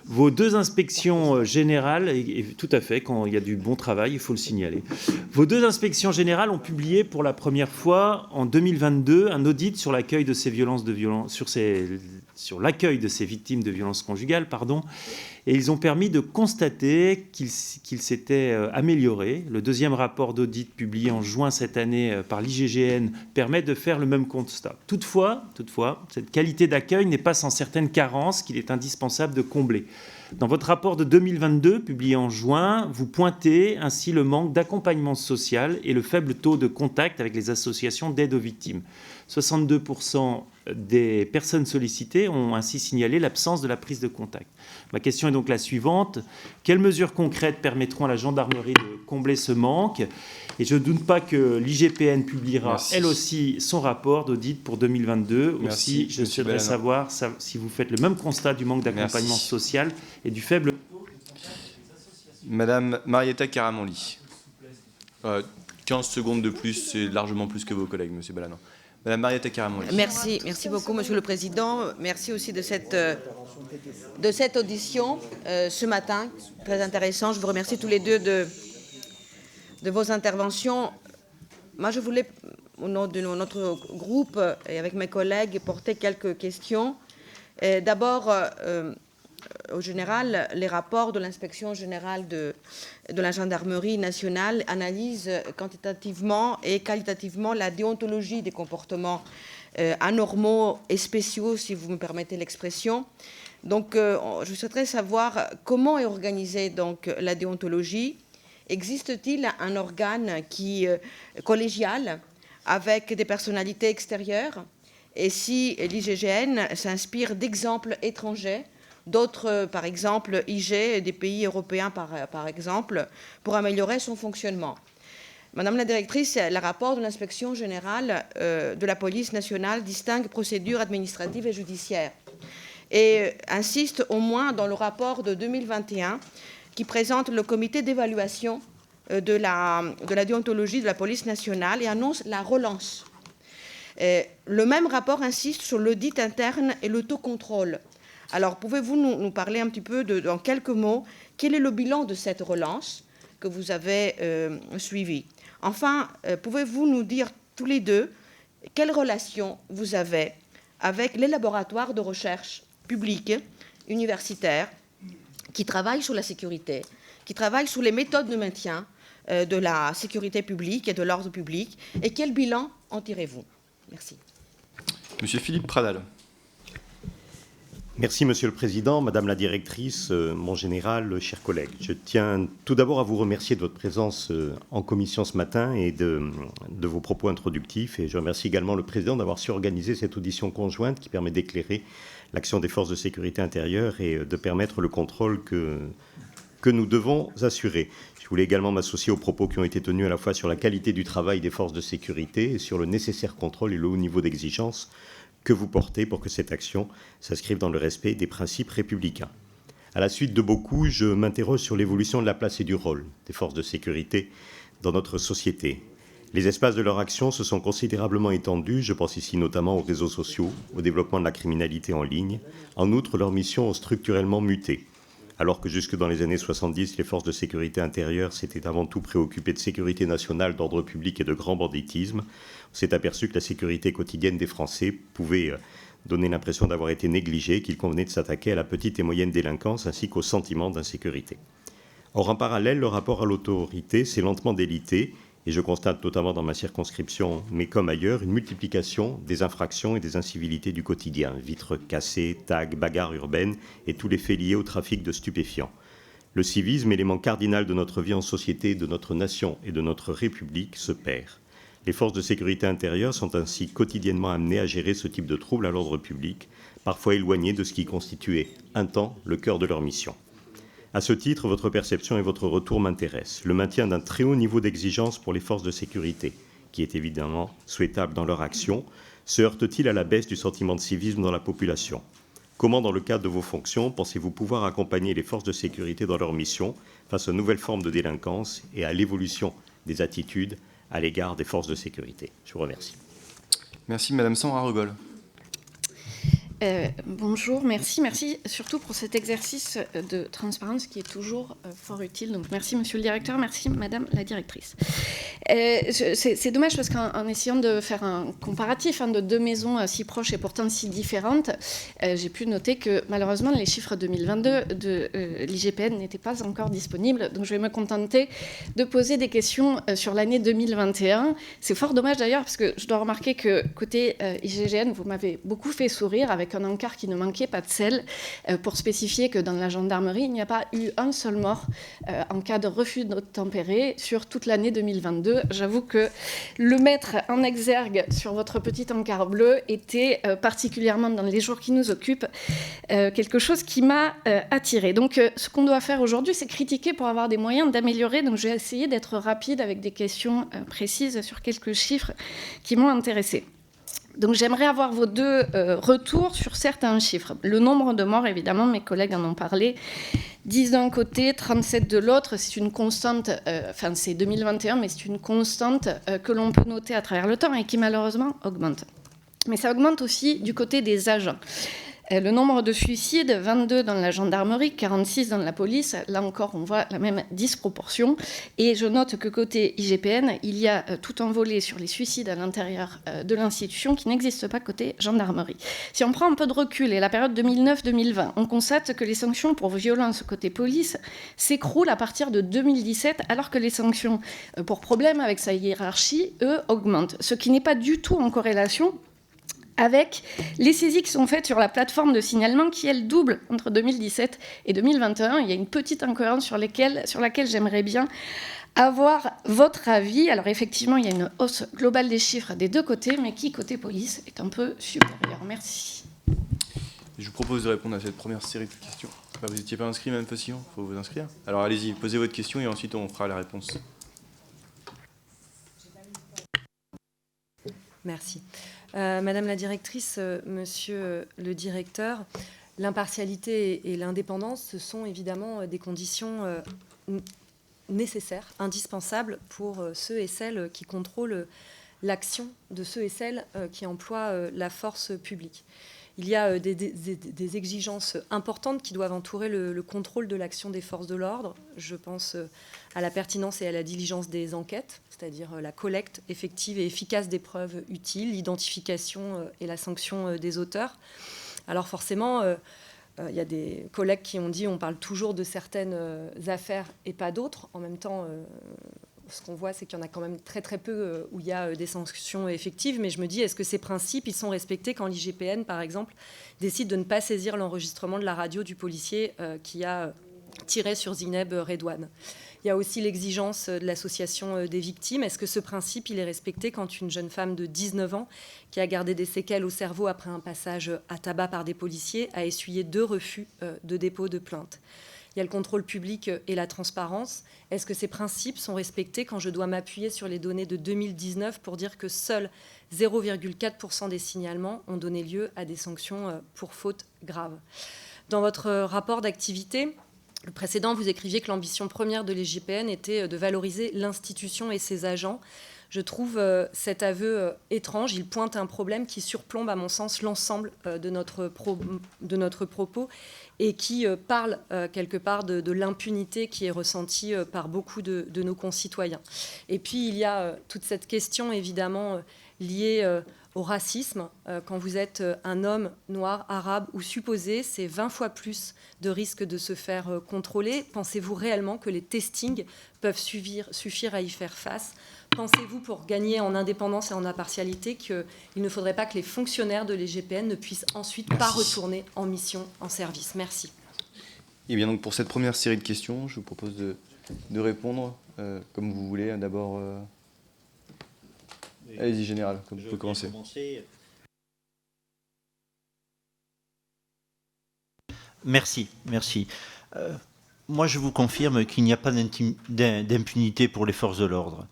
Vos 2 inspections générales, et tout à fait, quand il y a du bon travail, il faut le signaler. Vos 2 inspections générales ont publié pour la première fois en 2022 un audit sur l'accueil de ces violences sur l'accueil de ces victimes de violences conjugales, et ils ont permis de constater qu'il s'était amélioré. Le 2e rapport d'audit publié en juin cette année par l'IGGN permet de faire le même constat. Toutefois, cette qualité d'accueil n'est pas sans certaines carences qu'il est indispensable de combler. Dans votre rapport de 2022, publié en juin, vous pointez ainsi le manque d'accompagnement social et le faible taux de contact avec les associations d'aide aux victimes. 62% des personnes sollicitées ont ainsi signalé l'absence de la prise de contact. Ma question est donc la suivante. Quelles mesures concrètes permettront à la gendarmerie de combler ce manque ? Et je ne doute pas que l'IGPN publiera elle aussi son rapport d'audit pour 2022. Aussi, je souhaiterais savoir si vous faites le même constat du manque d'accompagnement social et du faible... Madame Marietta Karamanli. 15 secondes de plus, c'est largement plus que vos collègues, Monsieur Balanant. Madame Marietta Karamanli. Merci beaucoup, Monsieur le Président. Merci aussi de cette audition ce matin, très intéressant. Je vous remercie tous les deux vos interventions. Moi, je voulais, au nom de notre groupe et avec mes collègues, porter quelques questions. D'abord, au général, les rapports de l'inspection générale de la gendarmerie nationale analysent quantitativement et qualitativement la déontologie des comportements anormaux et spéciaux, si vous me permettez l'expression. Donc, je souhaiterais savoir comment est organisée donc la déontologie. Existe-t-il un organe collégial avec des personnalités extérieures? Et si l'IGGN s'inspire d'exemples étrangers, d'autres, par exemple, IG, des pays européens, par exemple, pour améliorer son fonctionnement? Madame la directrice, le rapport de l'inspection générale de la police nationale distingue procédures administratives et judiciaires et insiste au moins dans le rapport de 2021 qui présente le comité d'évaluation de la déontologie de la police nationale et annonce la relance. Le même rapport insiste sur l'audit interne et l'autocontrôle. Alors, pouvez-vous nous parler un petit peu, en quelques mots, quel est le bilan de cette relance que vous avez suivie? Enfin, pouvez-vous nous dire tous les deux quelle relation vous avez avec les laboratoires de recherche publics, universitaires, qui travaillent sur la sécurité, qui travaillent sur les méthodes de maintien de la sécurité publique et de l'ordre public, et quel bilan en tirez-vous? Merci. Monsieur Philippe Pradal. Merci, Monsieur le Président, Madame la Directrice, mon général, chers collègues. Je tiens tout d'abord à vous remercier de votre présence en commission ce matin et de vos propos introductifs. Et je remercie également le Président d'avoir su organiser cette audition conjointe qui permet d'éclairer l'action des forces de sécurité intérieure et de permettre le contrôle que nous devons assurer. Je voulais également m'associer aux propos qui ont été tenus à la fois sur la qualité du travail des forces de sécurité et sur le nécessaire contrôle et le haut niveau d'exigence que vous portez pour que cette action s'inscrive dans le respect des principes républicains. À la suite de beaucoup, je m'interroge sur l'évolution de la place et du rôle des forces de sécurité dans notre société. Les espaces de leur action se sont considérablement étendus, je pense ici notamment aux réseaux sociaux, au développement de la criminalité en ligne. En outre, leurs missions ont structurellement muté. Alors que jusque dans les années 70, les forces de sécurité intérieure s'étaient avant tout préoccupées de sécurité nationale, d'ordre public et de grand banditisme, on s'est aperçu que la sécurité quotidienne des Français pouvait donner l'impression d'avoir été négligée, qu'il convenait de s'attaquer à la petite et moyenne délinquance ainsi qu'au sentiment d'insécurité. Or, en parallèle, le rapport à l'autorité s'est lentement délité et je constate notamment dans ma circonscription, mais comme ailleurs, une multiplication des infractions et des incivilités du quotidien, vitres cassées, tags, bagarres urbaines et tous les faits liés au trafic de stupéfiants. Le civisme, élément cardinal de notre vie en société, de notre nation et de notre République, se perd. Les forces de sécurité intérieure sont ainsi quotidiennement amenées à gérer ce type de troubles à l'ordre public, parfois éloignés de ce qui constituait un temps le cœur de leur mission. À ce titre, votre perception et votre retour m'intéressent. Le maintien d'un très haut niveau d'exigence pour les forces de sécurité, qui est évidemment souhaitable dans leur action, se heurte-t-il à la baisse du sentiment de civisme dans la population? Comment, dans le cadre de vos fonctions, pensez-vous pouvoir accompagner les forces de sécurité dans leur mission face aux nouvelles formes de délinquance et à l'évolution des attitudes à l'égard des forces de sécurité? Je vous remercie. Merci, Madame Sandra Regol. Bonjour, merci surtout pour cet exercice de transparence qui est toujours fort utile. Donc merci Monsieur le Directeur, merci Madame la Directrice. C'est dommage parce qu'en essayant de faire un comparatif de deux maisons si proches et pourtant si différentes, j'ai pu noter que malheureusement les chiffres 2022 de l'IGPN n'étaient pas encore disponibles. Donc je vais me contenter de poser des questions sur l'année 2021. C'est fort dommage d'ailleurs parce que je dois remarquer que côté IGGN, vous m'avez beaucoup fait sourire avec un encart qui ne manquait pas de sel pour spécifier que dans la gendarmerie, il n'y a pas eu un seul mort en cas de refus d'obtempérer sur toute l'année 2022. J'avoue que le mettre en exergue sur votre petit encart bleu était particulièrement dans les jours qui nous occupent quelque chose qui m'a attirée. Donc ce qu'on doit faire aujourd'hui, c'est critiquer pour avoir des moyens d'améliorer. Donc je vais essayer d'être rapide avec des questions précises sur quelques chiffres qui m'ont intéressée. Donc j'aimerais avoir vos deux retours sur certains chiffres. Le nombre de morts, évidemment, mes collègues en ont parlé, 10 d'un côté, 37 de l'autre. C'est une constante, c'est 2021, mais c'est une constante que l'on peut noter à travers le temps et qui malheureusement augmente. Mais ça augmente aussi du côté des agents. Le nombre de suicides, 22 dans la gendarmerie, 46 dans la police. Là encore, on voit la même disproportion. Et je note que côté IGPN, il y a tout un volet sur les suicides à l'intérieur de l'institution qui n'existe pas côté gendarmerie. Si on prend un peu de recul et la période 2009-2020, on constate que les sanctions pour violence côté police s'écroulent à partir de 2017, alors que les sanctions pour problème avec sa hiérarchie, eux, augmentent. Ce qui n'est pas du tout en corrélation avec les saisies qui sont faites sur la plateforme de signalement qui, elle, double entre 2017 et 2021. Il y a une petite incohérence sur laquelle j'aimerais bien avoir votre avis. Alors effectivement, il y a une hausse globale des chiffres des deux côtés, mais qui, côté police, est un peu supérieur. Merci. Je vous propose de répondre à cette première série de questions. Vous n'étiez pas inscrit, Mme Faucillon ? Il faut vous inscrire. Alors allez-y, posez votre question et ensuite on fera la réponse. Merci. Madame la directrice, monsieur le directeur, l'impartialité et l'indépendance, ce sont évidemment des conditions nécessaires, indispensables pour ceux et celles qui contrôlent l'action de ceux et celles qui emploient la force publique. Il y a des exigences importantes qui doivent entourer le contrôle de l'action des forces de l'ordre. Je pense à la pertinence et à la diligence des enquêtes, c'est-à-dire la collecte effective et efficace des preuves utiles, l'identification et la sanction des auteurs. Alors forcément, il y a des collègues qui ont dit on parle toujours de certaines affaires et pas d'autres. En même temps, ce qu'on voit, c'est qu'il y en a quand même très très peu où il y a des sanctions effectives. Mais je me dis, est-ce que ces principes, ils sont respectés quand l'IGPN, par exemple, décide de ne pas saisir l'enregistrement de la radio du policier qui a tiré sur Zineb Redouane? Il y a aussi l'exigence de l'association des victimes. Est-ce que ce principe, il est respecté quand une jeune femme de 19 ans, qui a gardé des séquelles au cerveau après un passage à tabac par des policiers, a essuyé 2 refus de dépôt de plainte? Il y a le contrôle public et la transparence. Est-ce que ces principes sont respectés quand je dois m'appuyer sur les données de 2019 pour dire que seuls 0,4% des signalements ont donné lieu à des sanctions pour faute grave? Dans votre rapport d'activité, le précédent, vous écriviez que l'ambition première de l'IGPN était de valoriser l'institution et ses agents. Je trouve cet aveu étrange. Il pointe un problème qui surplombe, à mon sens, l'ensemble de notre propos et qui parle quelque part de l'impunité qui est ressentie par beaucoup de nos concitoyens. Et puis, il y a toute cette question, évidemment, liée au racisme. Quand vous êtes un homme noir, arabe ou supposé, c'est 20 fois plus de risque de se faire contrôler. Pensez-vous réellement que les testings peuvent suffire à y faire face? Pensez-vous, pour gagner en indépendance et en impartialité, qu'il ne faudrait pas que les fonctionnaires de l'IGPN ne puissent ensuite pas retourner en mission, en service? Merci. Et bien donc pour cette première série de questions, je vous propose de répondre comme vous voulez. D'abord, allez-y, général, comme vous pouvez commencer. Merci. Moi, je vous confirme qu'il n'y a pas d'impunité pour les forces de l'ordre,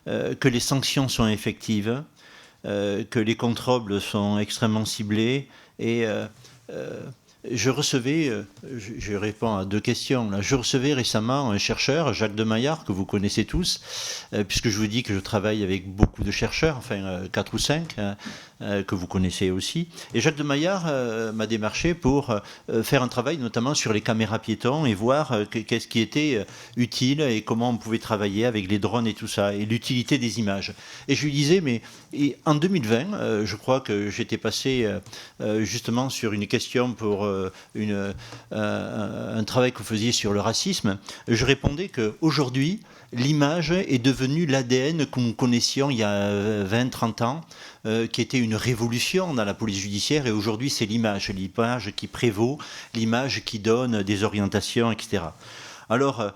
que les sanctions sont effectives, que les contrôles sont extrêmement ciblés et je recevais, je réponds à 2 questions. Là. Je recevais récemment un chercheur, Jacques de Maillard, que vous connaissez tous, puisque je vous dis que je travaille avec beaucoup de chercheurs, enfin 4 ou 5, que vous connaissez aussi. Et Jacques de Maillard m'a démarché pour faire un travail notamment sur les caméras piétons et voir qu'est-ce qui était utile et comment on pouvait travailler avec les drones et tout ça, et l'utilité des images. Et je lui disais, mais en 2020, je crois que j'étais passé justement sur une question pour un travail que vous faisiez sur le racisme. Je répondais qu'aujourd'hui, l'image est devenue l'ADN que nous connaissions il y a 20-30 ans, qui était une révolution dans la police judiciaire, et aujourd'hui c'est l'image qui prévaut, l'image qui donne des orientations, etc. Alors,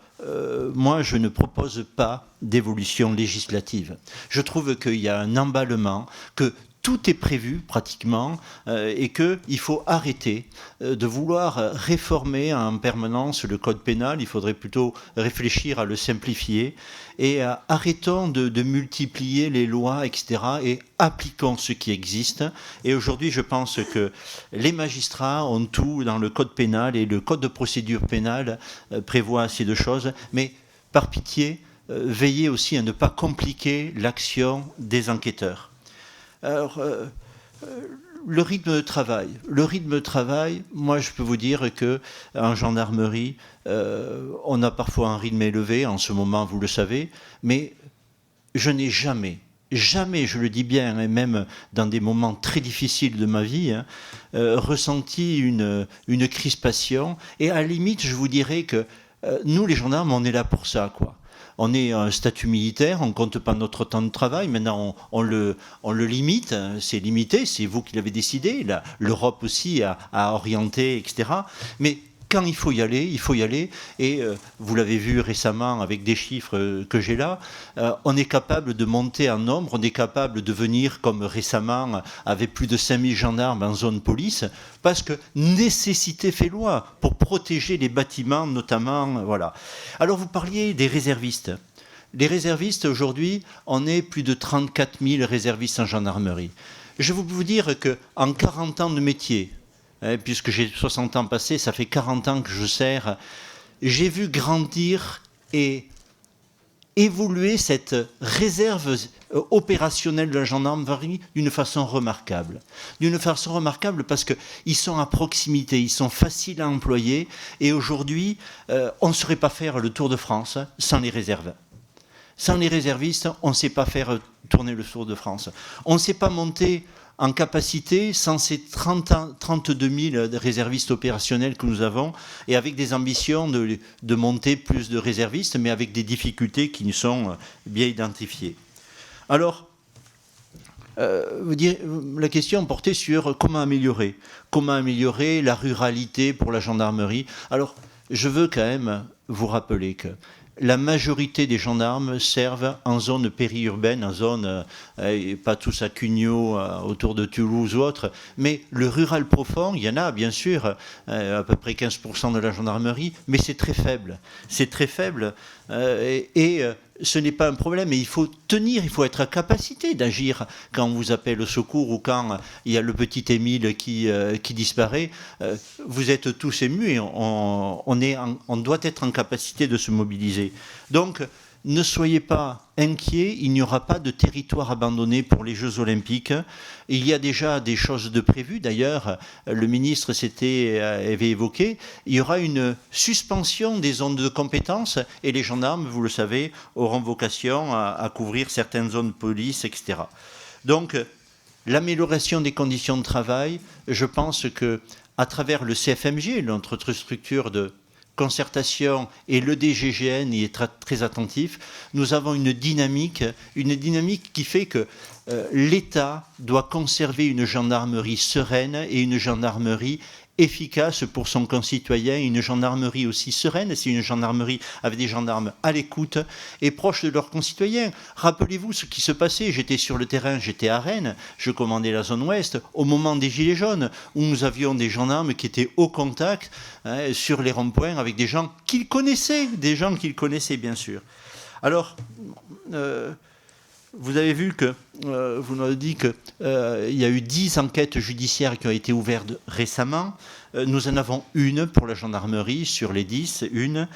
moi, je ne propose pas d'évolution législative. Je trouve qu'il y a un emballement, que tout est prévu pratiquement et qu'il faut arrêter de vouloir réformer en permanence le code pénal. Il faudrait plutôt réfléchir à le simplifier et arrêtons de multiplier les lois, etc. et appliquons ce qui existe. Et aujourd'hui, je pense que les magistrats ont tout dans le code pénal et le code de procédure pénale prévoit ces 2 choses. Mais par pitié, veillez aussi à ne pas compliquer l'action des enquêteurs. Alors, le rythme de travail, moi je peux vous dire qu'en gendarmerie, on a parfois un rythme élevé, en ce moment vous le savez, mais je n'ai jamais, je le dis bien, et même dans des moments très difficiles de ma vie, ressenti une crispation. Et à la limite, je vous dirais que nous, les gendarmes, on est là pour ça, quoi. On est un statut militaire, on ne compte pas notre temps de travail. Maintenant, on le limite, c'est limité, c'est vous qui l'avez décidé. L'Europe aussi a orienté, etc. Mais quand il faut y aller. Et vous l'avez vu récemment avec des chiffres que j'ai là, on est capable de monter en nombre, on est capable de venir, comme récemment, avec plus de 5000 gendarmes en zone police, parce que nécessité fait loi pour protéger les bâtiments, notamment. Voilà. Alors, vous parliez des réservistes. Les réservistes, aujourd'hui, on est plus de 34 000 réservistes en gendarmerie. Je vais vous dire qu'en 40 ans de métier, puisque j'ai 60 ans passés, ça fait 40 ans que je sers, j'ai vu grandir et évoluer cette réserve opérationnelle de la gendarmerie d'une façon remarquable. D'une façon remarquable parce qu'ils sont à proximité, ils sont faciles à employer, et aujourd'hui, on ne saurait pas faire le Tour de France sans les réserves. Sans les réservistes, on ne sait pas faire tourner le Tour de France. On ne sait pas monter en capacité sans ces 32 000 réservistes opérationnels que nous avons, et avec des ambitions de monter plus de réservistes, mais avec des difficultés qui nous sont bien identifiées. Alors, la question portait sur comment améliorer la ruralité pour la gendarmerie. Alors, je veux quand même vous rappeler que la majorité des gendarmes servent en zone périurbaine, en zone, pas tous à Cugnot, autour de Toulouse ou autre, mais le rural profond, il y en a bien sûr, à peu près 15% de la gendarmerie, mais c'est très faible. C'est très faible et ce n'est pas un problème, mais il faut tenir, il faut être à capacité d'agir quand on vous appelle au secours ou quand il y a le petit Émile qui disparaît. Vous êtes tous émus et on doit être en capacité de se mobiliser. Donc, ne soyez pas inquiets, il n'y aura pas de territoire abandonné pour les Jeux Olympiques. Il y a déjà des choses de prévues. D'ailleurs, le ministre avait évoqué, il y aura une suspension des zones de compétences et les gendarmes, vous le savez, auront vocation à couvrir certaines zones de police, etc. Donc, l'amélioration des conditions de travail, je pense qu'à travers le CFMG, notre structure de concertation, et le DGGN y est très attentif, nous avons une dynamique qui fait que l'État doit conserver une gendarmerie sereine et une gendarmerie efficace pour son concitoyen, une gendarmerie aussi sereine, c'est une gendarmerie avec des gendarmes à l'écoute et proches de leurs concitoyens. Rappelez-vous ce qui se passait, j'étais sur le terrain, j'étais à Rennes, je commandais la zone ouest, au moment des Gilets jaunes, où nous avions des gendarmes qui étaient au contact sur les ronds-points avec des gens qu'ils connaissaient, bien sûr. Alors, vous avez vu que, vous nous avez dit qu'il y a eu 10 enquêtes judiciaires qui ont été ouvertes récemment. Nous en avons une pour la gendarmerie, sur les 10, une.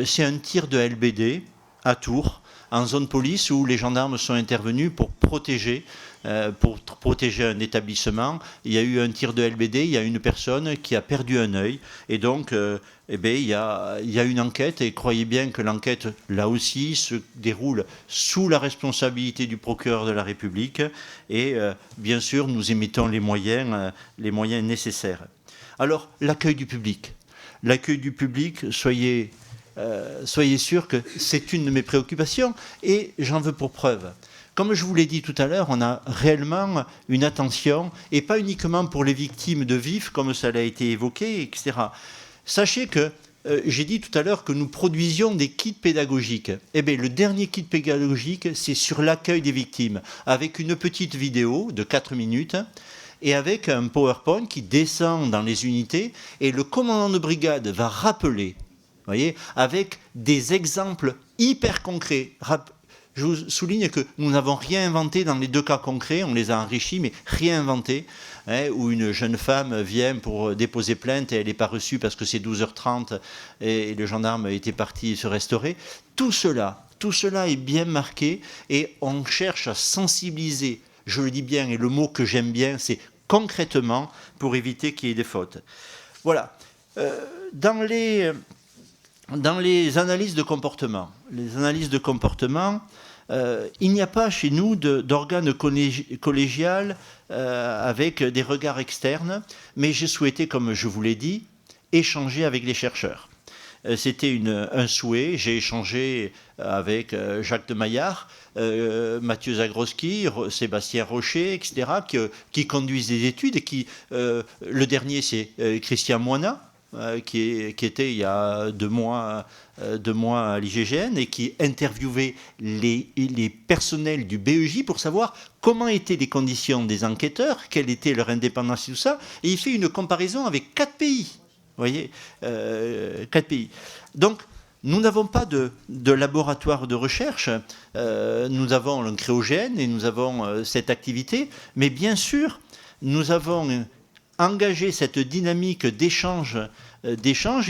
C'est un tir de LBD à Tours, en zone police, où les gendarmes sont intervenus pour protéger un établissement. Il y a eu un tir de LBD, il y a une personne qui a perdu un œil. Et donc, il y a une enquête, et croyez bien que l'enquête, là aussi, se déroule sous la responsabilité du procureur de la République. Et bien sûr, nous émettons les moyens nécessaires. Alors, l'accueil du public. L'accueil du public, soyez sûrs que c'est une de mes préoccupations, et j'en veux pour preuve. Comme je vous l'ai dit tout à l'heure, on a réellement une attention, et pas uniquement pour les victimes de vifs, comme ça a été évoqué, etc. Sachez que j'ai dit tout à l'heure que nous produisions des kits pédagogiques. Eh bien, le dernier kit pédagogique, c'est sur l'accueil des victimes, avec une petite vidéo de 4 minutes, et avec un PowerPoint qui descend dans les unités, et le commandant de brigade va rappeler, voyez, avec des exemples hyper concrets. Je vous souligne que nous n'avons rien inventé dans les deux cas concrets, on les a enrichis, mais rien inventé, où une jeune femme vient pour déposer plainte et elle n'est pas reçue parce que c'est 12h30 et le gendarme était parti se restaurer. Tout cela est bien marqué, et on cherche à sensibiliser, je le dis bien, et le mot que j'aime bien, c'est concrètement pour éviter qu'il y ait des fautes. Voilà. Dans les analyses de comportement, il n'y a pas chez nous d'organe collégial avec des regards externes, mais j'ai souhaité, comme je vous l'ai dit, échanger avec les chercheurs. C'était un souhait. J'ai échangé avec Jacques de Maillard, Mathieu Zagroski, Sébastien Rocher, etc., qui conduisent des études et qui... le dernier, c'est Christian Moina, qui était il y a 2 mois à l'IGGN et qui interviewait les personnels du BEJ pour savoir comment étaient les conditions des enquêteurs, quelle était leur indépendance et tout ça. Et il fait une comparaison avec 4 pays. Vous voyez, 4 pays. Donc, nous n'avons pas de laboratoire de recherche. Nous avons l'Incréogène et nous avons cette activité. Mais bien sûr, nous avons engagé cette dynamique d'échange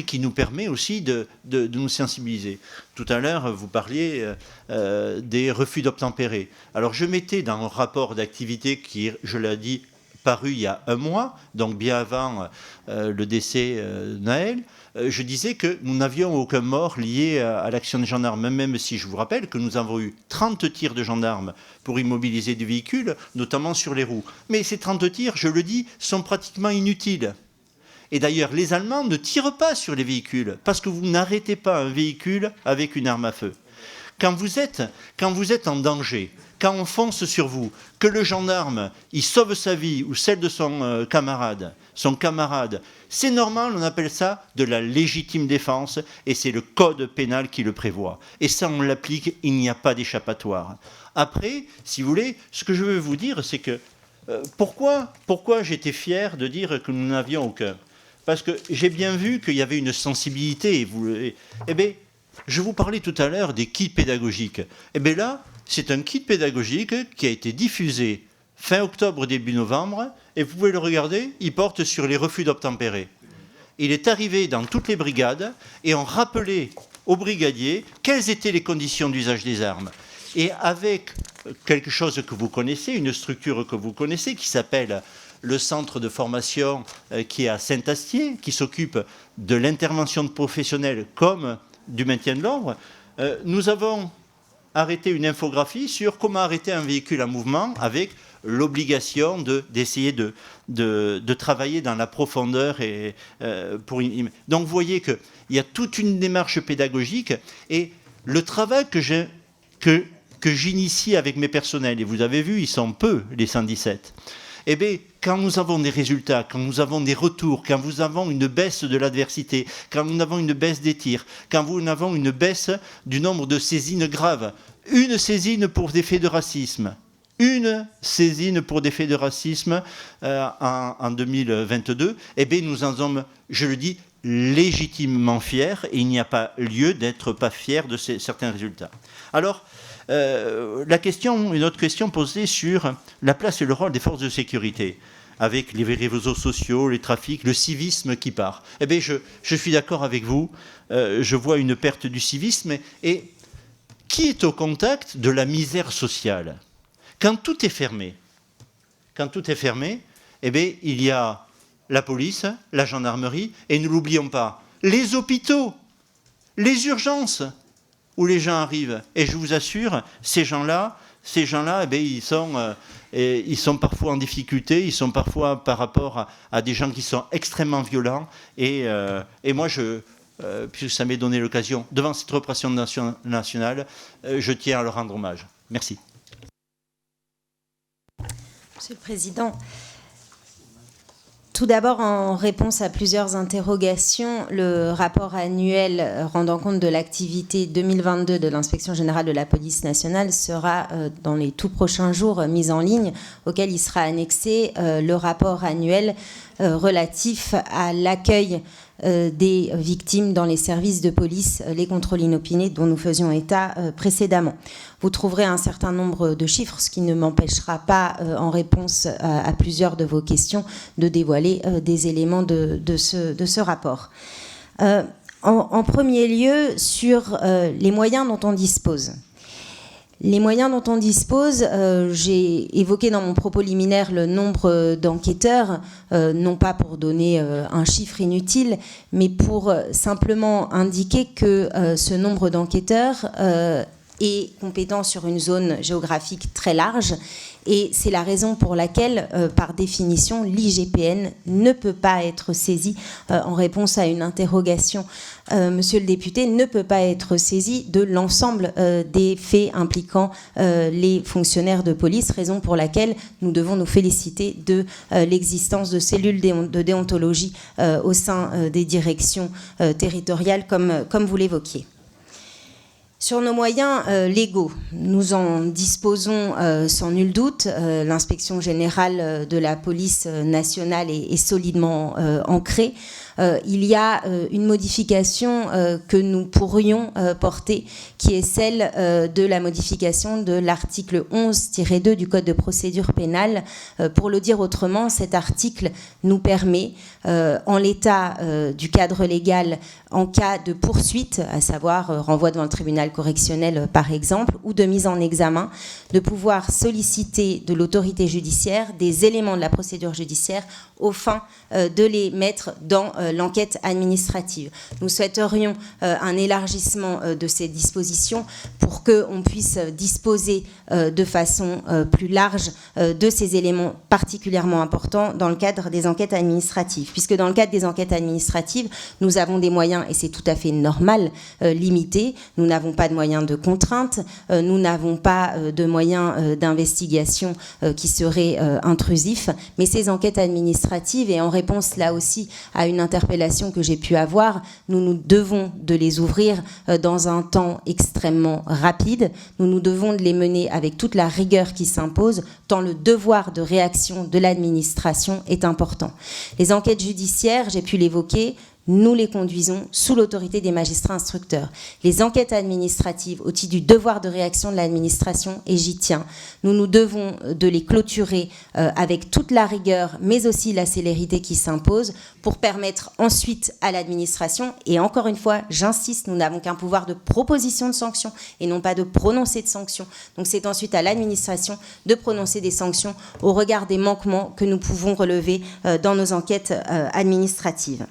qui nous permet aussi de nous sensibiliser. Tout à l'heure, vous parliez des refus d'obtempérer. Alors, je mettais dans un rapport d'activité qui, je l'ai dit, paru il y a 1 mois, donc bien avant le décès de Naël, je disais que nous n'avions aucun mort lié à l'action des gendarmes, même si je vous rappelle que nous avons eu 30 tirs de gendarmes pour immobiliser des véhicules, notamment sur les roues. Mais ces 30 tirs, je le dis, sont pratiquement inutiles. Et d'ailleurs, les Allemands ne tirent pas sur les véhicules, parce que vous n'arrêtez pas un véhicule avec une arme à feu. Quand vous êtes en danger, quand on fonce sur vous, que le gendarme, il sauve sa vie ou celle de son camarade, c'est normal, on appelle ça de la légitime défense et c'est le code pénal qui le prévoit. Et ça, on l'applique, il n'y a pas d'échappatoire. Après, si vous voulez, ce que je veux vous dire, c'est que pourquoi j'étais fier de dire que nous n'avions aucun ? Parce que j'ai bien vu qu'il y avait une sensibilité. Eh bien, je vous parlais tout à l'heure des kits pédagogiques. Eh bien là, c'est un kit pédagogique qui a été diffusé fin octobre, début novembre, et vous pouvez le regarder, il porte sur les refus d'obtempérer. Il est arrivé dans toutes les brigades, et on rappelait aux brigadiers quelles étaient les conditions d'usage des armes. Et avec quelque chose que vous connaissez, une structure que vous connaissez, qui s'appelle le centre de formation qui est à Saint-Astier, qui s'occupe de l'intervention de professionnels comme du maintien de l'ordre, nous avons arrêté une infographie sur comment arrêter un véhicule en mouvement avec l'obligation d'essayer de travailler dans la profondeur. Donc vous voyez qu'il y a toute une démarche pédagogique et le travail que j'initie avec mes personnels, et vous avez vu, ils sont peu, les 117, eh bien, quand nous avons des résultats, quand nous avons des retours, quand nous avons une baisse de l'adversité, quand nous avons une baisse des tirs, quand nous avons une baisse du nombre de saisines graves, une saisine pour des faits de racisme, en 2022, eh bien, nous en sommes, je le dis, légitimement fiers et il n'y a pas lieu d'être pas fiers de certains résultats. Alors, une autre question posée sur la place et le rôle des forces de sécurité, avec les réseaux sociaux, les trafics, le civisme qui part. Eh bien, je suis d'accord avec vous, je vois une perte du civisme, et qui est au contact de la misère sociale ? Quand tout est fermé, eh bien, il y a la police, la gendarmerie, et ne l'oublions pas, les hôpitaux, les urgences, où les gens arrivent. Et je vous assure, ces gens-là, eh bien, ils sont parfois en difficulté, ils sont parfois par rapport à des gens qui sont extrêmement violents. Et moi, puisque ça m'est donné l'occasion, devant cette représentation nationale, je tiens à leur rendre hommage. Merci. Monsieur le Président, tout d'abord, en réponse à plusieurs interrogations, le rapport annuel rendant compte de l'activité 2022 de l'Inspection générale de la police nationale sera dans les tout prochains jours mis en ligne, auquel il sera annexé le rapport annuel relatif à l'accueil des victimes dans les services de police, les contrôles inopinés dont nous faisions état précédemment. Vous trouverez un certain nombre de chiffres, ce qui ne m'empêchera pas, en réponse à plusieurs de vos questions, de dévoiler des éléments de ce rapport. En premier lieu, sur les moyens dont on dispose. Les moyens dont on dispose, j'ai évoqué dans mon propos liminaire le nombre d'enquêteurs, non pas pour donner un chiffre inutile, mais pour simplement indiquer que ce nombre d'enquêteurs est compétent sur une zone géographique très large. Et c'est la raison pour laquelle, par définition, l'IGPN ne peut pas être saisi en réponse à une interrogation. Monsieur le député ne peut pas être saisi de l'ensemble des faits impliquant les fonctionnaires de police, raison pour laquelle nous devons nous féliciter de l'existence de cellules de déontologie au sein des directions territoriales, comme vous l'évoquiez. Sur nos moyens légaux, nous en disposons sans nul doute. L'inspection générale de la police nationale est solidement ancrée. Il y a une modification que nous pourrions porter, qui est celle de la modification de l'article 11-2 du Code de procédure pénale. Pour le dire autrement, cet article nous permet, en l'état du cadre légal, en cas de poursuite, à savoir renvoi devant le tribunal correctionnel par exemple, ou de mise en examen, de pouvoir solliciter de l'autorité judiciaire des éléments de la procédure judiciaire aux fins de les mettre dans l'enquête administrative. Nous souhaiterions un élargissement de ces dispositions pour qu'on puisse disposer de façon plus large de ces éléments particulièrement importants dans le cadre des enquêtes administratives. Puisque dans le cadre des enquêtes administratives, nous avons des moyens, et c'est tout à fait normal, limités. Nous n'avons pas de moyens de contrainte, nous n'avons pas de moyens d'investigation qui seraient intrusifs, mais ces enquêtes administratives, et en réponse là aussi à une interpellation que j'ai pu avoir, nous devons de les ouvrir dans un temps extrêmement rapide. Nous devons de les mener avec toute la rigueur qui s'impose, tant le devoir de réaction de l'administration est important. Les enquêtes judiciaires, j'ai pu l'évoquer, nous les conduisons sous l'autorité des magistrats instructeurs. Les enquêtes administratives, au titre du devoir de réaction de l'administration, et j'y tiens, nous devons de les clôturer avec toute la rigueur, mais aussi la célérité qui s'impose, pour permettre ensuite à l'administration, et encore une fois, j'insiste, nous n'avons qu'un pouvoir de proposition de sanctions et non pas de prononcer de sanctions. Donc c'est ensuite à l'administration de prononcer des sanctions au regard des manquements que nous pouvons relever dans nos enquêtes administratives.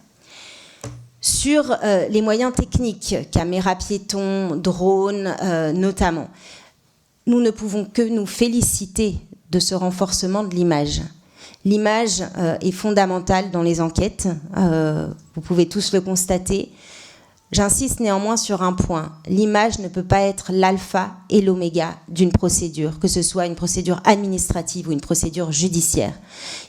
Sur les moyens techniques, caméras piétons, drones notamment, nous ne pouvons que nous féliciter de ce renforcement de l'image. L'image est fondamentale dans les enquêtes, vous pouvez tous le constater. J'insiste néanmoins sur un point, l'image ne peut pas être l'alpha et l'oméga d'une procédure, que ce soit une procédure administrative ou une procédure judiciaire.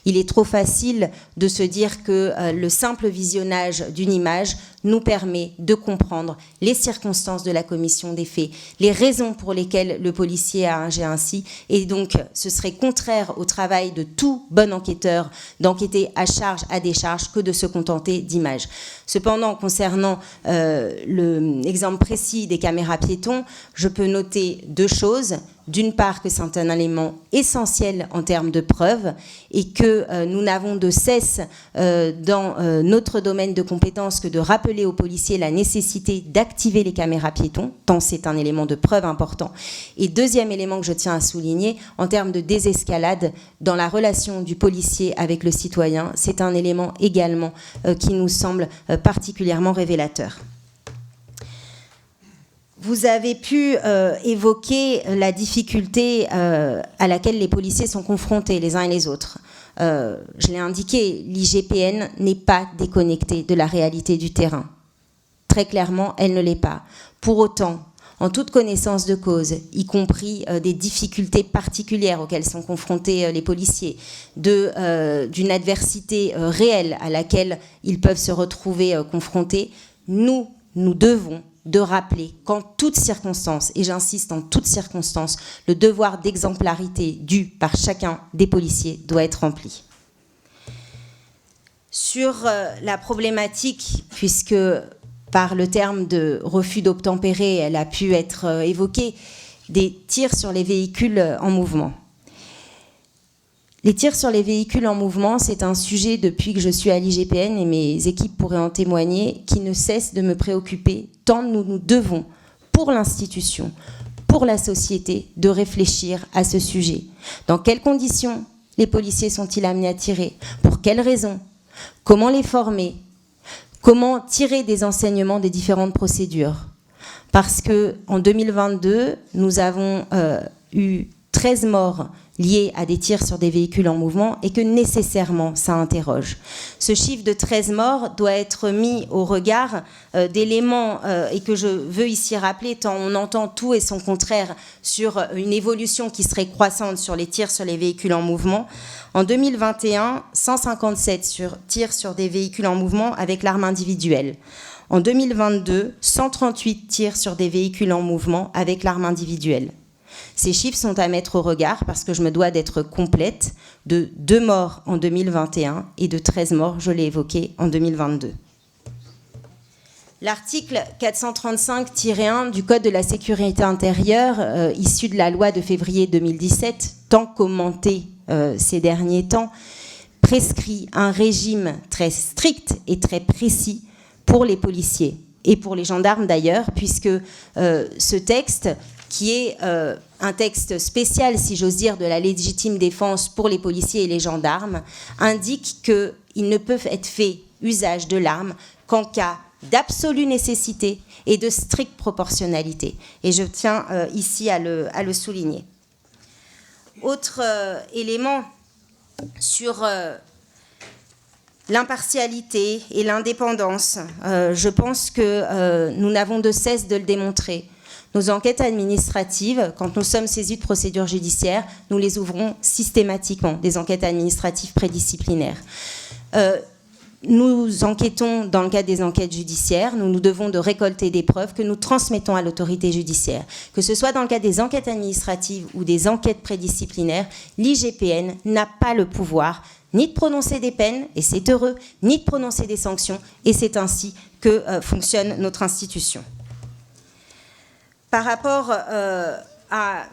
Il est trop facile de se dire que le simple visionnage d'une image nous permet de comprendre les circonstances de la commission des faits, les raisons pour lesquelles le policier a agi ainsi, et donc ce serait contraire au travail de tout bon enquêteur d'enquêter à charge, à décharge, que de se contenter d'images. Cependant, concernant l'exemple précis des caméras piétons, je peux noter deux choses. D'une part, que c'est un élément essentiel en termes de preuves et que nous n'avons de cesse dans notre domaine de compétences que de rappeler aux policiers la nécessité d'activer les caméras piétons, tant c'est un élément de preuve important. Et deuxième élément que je tiens à souligner, en termes de désescalade dans la relation du policier avec le citoyen, c'est un élément également qui nous semble particulièrement révélateur. Vous avez pu évoquer la difficulté à laquelle les policiers sont confrontés les uns et les autres. Je l'ai indiqué, l'IGPN n'est pas déconnectée de la réalité du terrain. Très clairement, elle ne l'est pas. Pour autant, en toute connaissance de cause, y compris des difficultés particulières auxquelles sont confrontés les policiers, d'une adversité réelle à laquelle ils peuvent se retrouver confrontés, nous devons de rappeler qu'en toutes circonstances, et j'insiste en toutes circonstances, le devoir d'exemplarité dû par chacun des policiers doit être rempli. Sur la problématique, puisque par le terme de refus d'obtempérer, elle a pu être évoquée, des tirs sur les véhicules en mouvement. Les tirs sur les véhicules en mouvement, c'est un sujet depuis que je suis à l'IGPN, et mes équipes pourraient en témoigner, qui ne cesse de me préoccuper, tant nous devons, pour l'institution, pour la société de réfléchir à ce sujet. Dans quelles conditions les policiers sont-ils amenés à tirer? Pour quelles raisons? Comment les former? Comment tirer des enseignements des différentes procédures? Parce qu'en 2022, nous avons eu 13 morts liés à des tirs sur des véhicules en mouvement et que nécessairement ça interroge. Ce chiffre de 13 morts doit être mis au regard d'éléments et que je veux ici rappeler, tant on entend tout et son contraire sur une évolution qui serait croissante sur les tirs sur les véhicules en mouvement. En 2021, 157 tirs sur des véhicules en mouvement avec l'arme individuelle. En 2022, 138 tirs sur des véhicules en mouvement avec l'arme individuelle. Ces chiffres sont à mettre au regard, parce que je me dois d'être complète, de 2 morts en 2021 et de 13 morts, je l'ai évoqué, en 2022. L'article 435-1 du Code de la sécurité intérieure, issu de la loi de février 2017, tant commenté ces derniers temps, prescrit un régime très strict et très précis pour les policiers et pour les gendarmes d'ailleurs, puisque ce texte, qui est un texte spécial, si j'ose dire, de la légitime défense pour les policiers et les gendarmes, indique qu'il ne peut être fait usage de l'arme qu'en cas d'absolue nécessité et de stricte proportionnalité. Et je tiens ici à le souligner. Autre élément sur l'impartialité et l'indépendance, je pense que nous n'avons de cesse de le démontrer. Nos enquêtes administratives, quand nous sommes saisis de procédures judiciaires, nous les ouvrons systématiquement, des enquêtes administratives prédisciplinaires. Nous enquêtons dans le cadre des enquêtes judiciaires, nous nous devons de récolter des preuves que nous transmettons à l'autorité judiciaire. Que ce soit dans le cadre des enquêtes administratives ou des enquêtes prédisciplinaires, l'IGPN n'a pas le pouvoir ni de prononcer des peines, et c'est heureux, ni de prononcer des sanctions, et c'est ainsi que fonctionne notre institution. Par rapport à,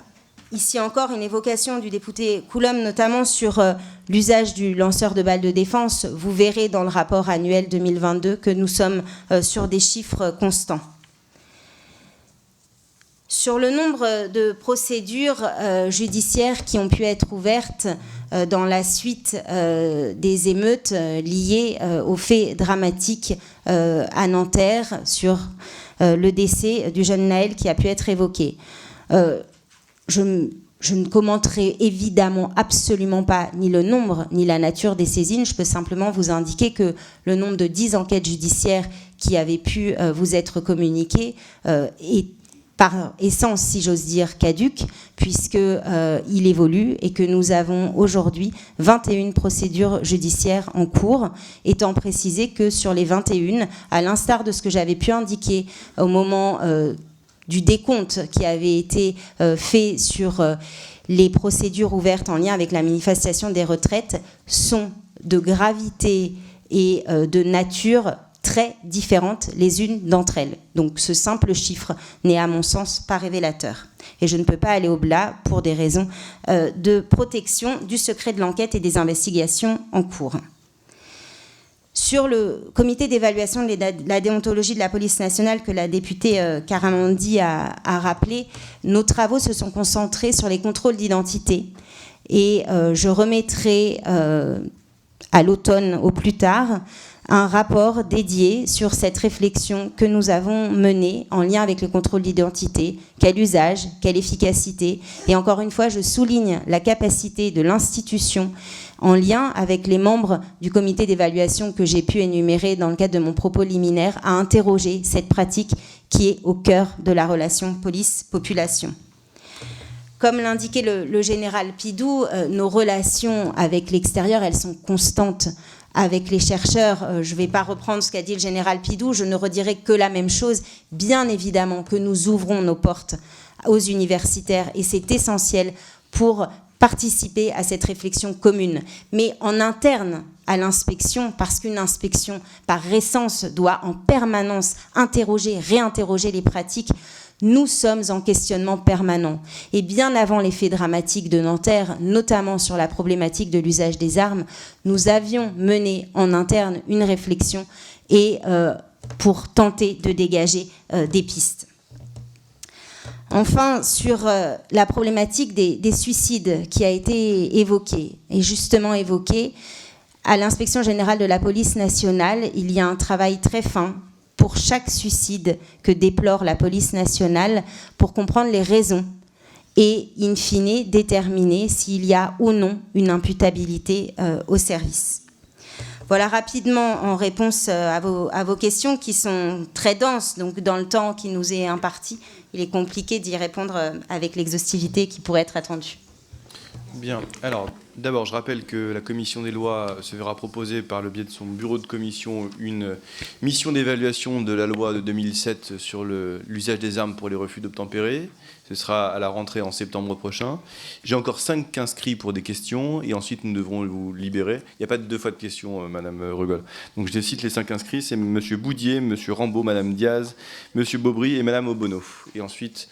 ici encore, une évocation du député Coulombe, notamment sur l'usage du lanceur de balles de défense, vous verrez dans le rapport annuel 2022 que nous sommes sur des chiffres constants. Sur le nombre de procédures judiciaires qui ont pu être ouvertes dans la suite des émeutes liées aux faits dramatiques à Nanterre sur le décès du jeune Naël qui a pu être évoqué. Je ne commenterai évidemment absolument pas ni le nombre ni la nature des saisines. Je peux simplement vous indiquer que le nombre de 10 enquêtes judiciaires qui avaient pu vous être communiquées est par essence, si j'ose dire, caduque, puisqu'il évolue et que nous avons aujourd'hui 21 procédures judiciaires en cours, étant précisé que sur les 21, à l'instar de ce que j'avais pu indiquer au moment du décompte qui avait été fait sur les procédures ouvertes en lien avec la manifestation des retraites, sont de gravité et de nature très différentes les unes d'entre elles. Donc ce simple chiffre n'est à mon sens pas révélateur. Et je ne peux pas aller au-delà pour des raisons de protection du secret de l'enquête et des investigations en cours. Sur le comité d'évaluation de la déontologie de la police nationale que la députée Caramondi a rappelé, nos travaux se sont concentrés sur les contrôles d'identité. Et je remettrai à l'automne au plus tard un rapport dédié sur cette réflexion que nous avons menée en lien avec le contrôle d'identité, quel usage, quelle efficacité. Et encore une fois, je souligne la capacité de l'institution en lien avec les membres du comité d'évaluation que j'ai pu énumérer dans le cadre de mon propos liminaire à interroger cette pratique qui est au cœur de la relation police-population. Comme l'indiquait le général Pidou, nos relations avec l'extérieur, elles sont constantes. Avec les chercheurs, je ne vais pas reprendre ce qu'a dit le général Pidou, je ne redirai que la même chose. Bien évidemment que nous ouvrons nos portes aux universitaires et c'est essentiel pour participer à cette réflexion commune. Mais en interne à l'inspection, parce qu'une inspection par essence doit en permanence interroger, réinterroger les pratiques, nous sommes en questionnement permanent. Et bien avant les faits dramatiques de Nanterre, notamment sur la problématique de l'usage des armes, nous avions mené en interne une réflexion et pour tenter de dégager des pistes. Enfin, sur la problématique des suicides qui a été évoquée, et justement évoquée, à l'Inspection générale de la police nationale, il y a un travail très fin pour chaque suicide que déplore la police nationale pour comprendre les raisons et, in fine, déterminer s'il y a ou non une imputabilité au service. Voilà rapidement en réponse à vos questions qui sont très denses, donc dans le temps qui nous est imparti, il est compliqué d'y répondre avec l'exhaustivité qui pourrait être attendue. Bien. Alors, d'abord, je rappelle que la commission des lois se verra proposer par le biais de son bureau de commission une mission d'évaluation de la loi de 2007 sur l'usage des armes pour les refus d'obtempérer. Ce sera à la rentrée en septembre prochain. J'ai encore 5 inscrits pour des questions et ensuite nous devrons vous libérer. Il n'y a pas de 2 fois de questions, Madame Rugol. Donc je cite les 5 inscrits, c'est Monsieur Boudier, Monsieur Rambaud, Madame Diaz, Monsieur Bobry et Madame Obono. Et ensuite,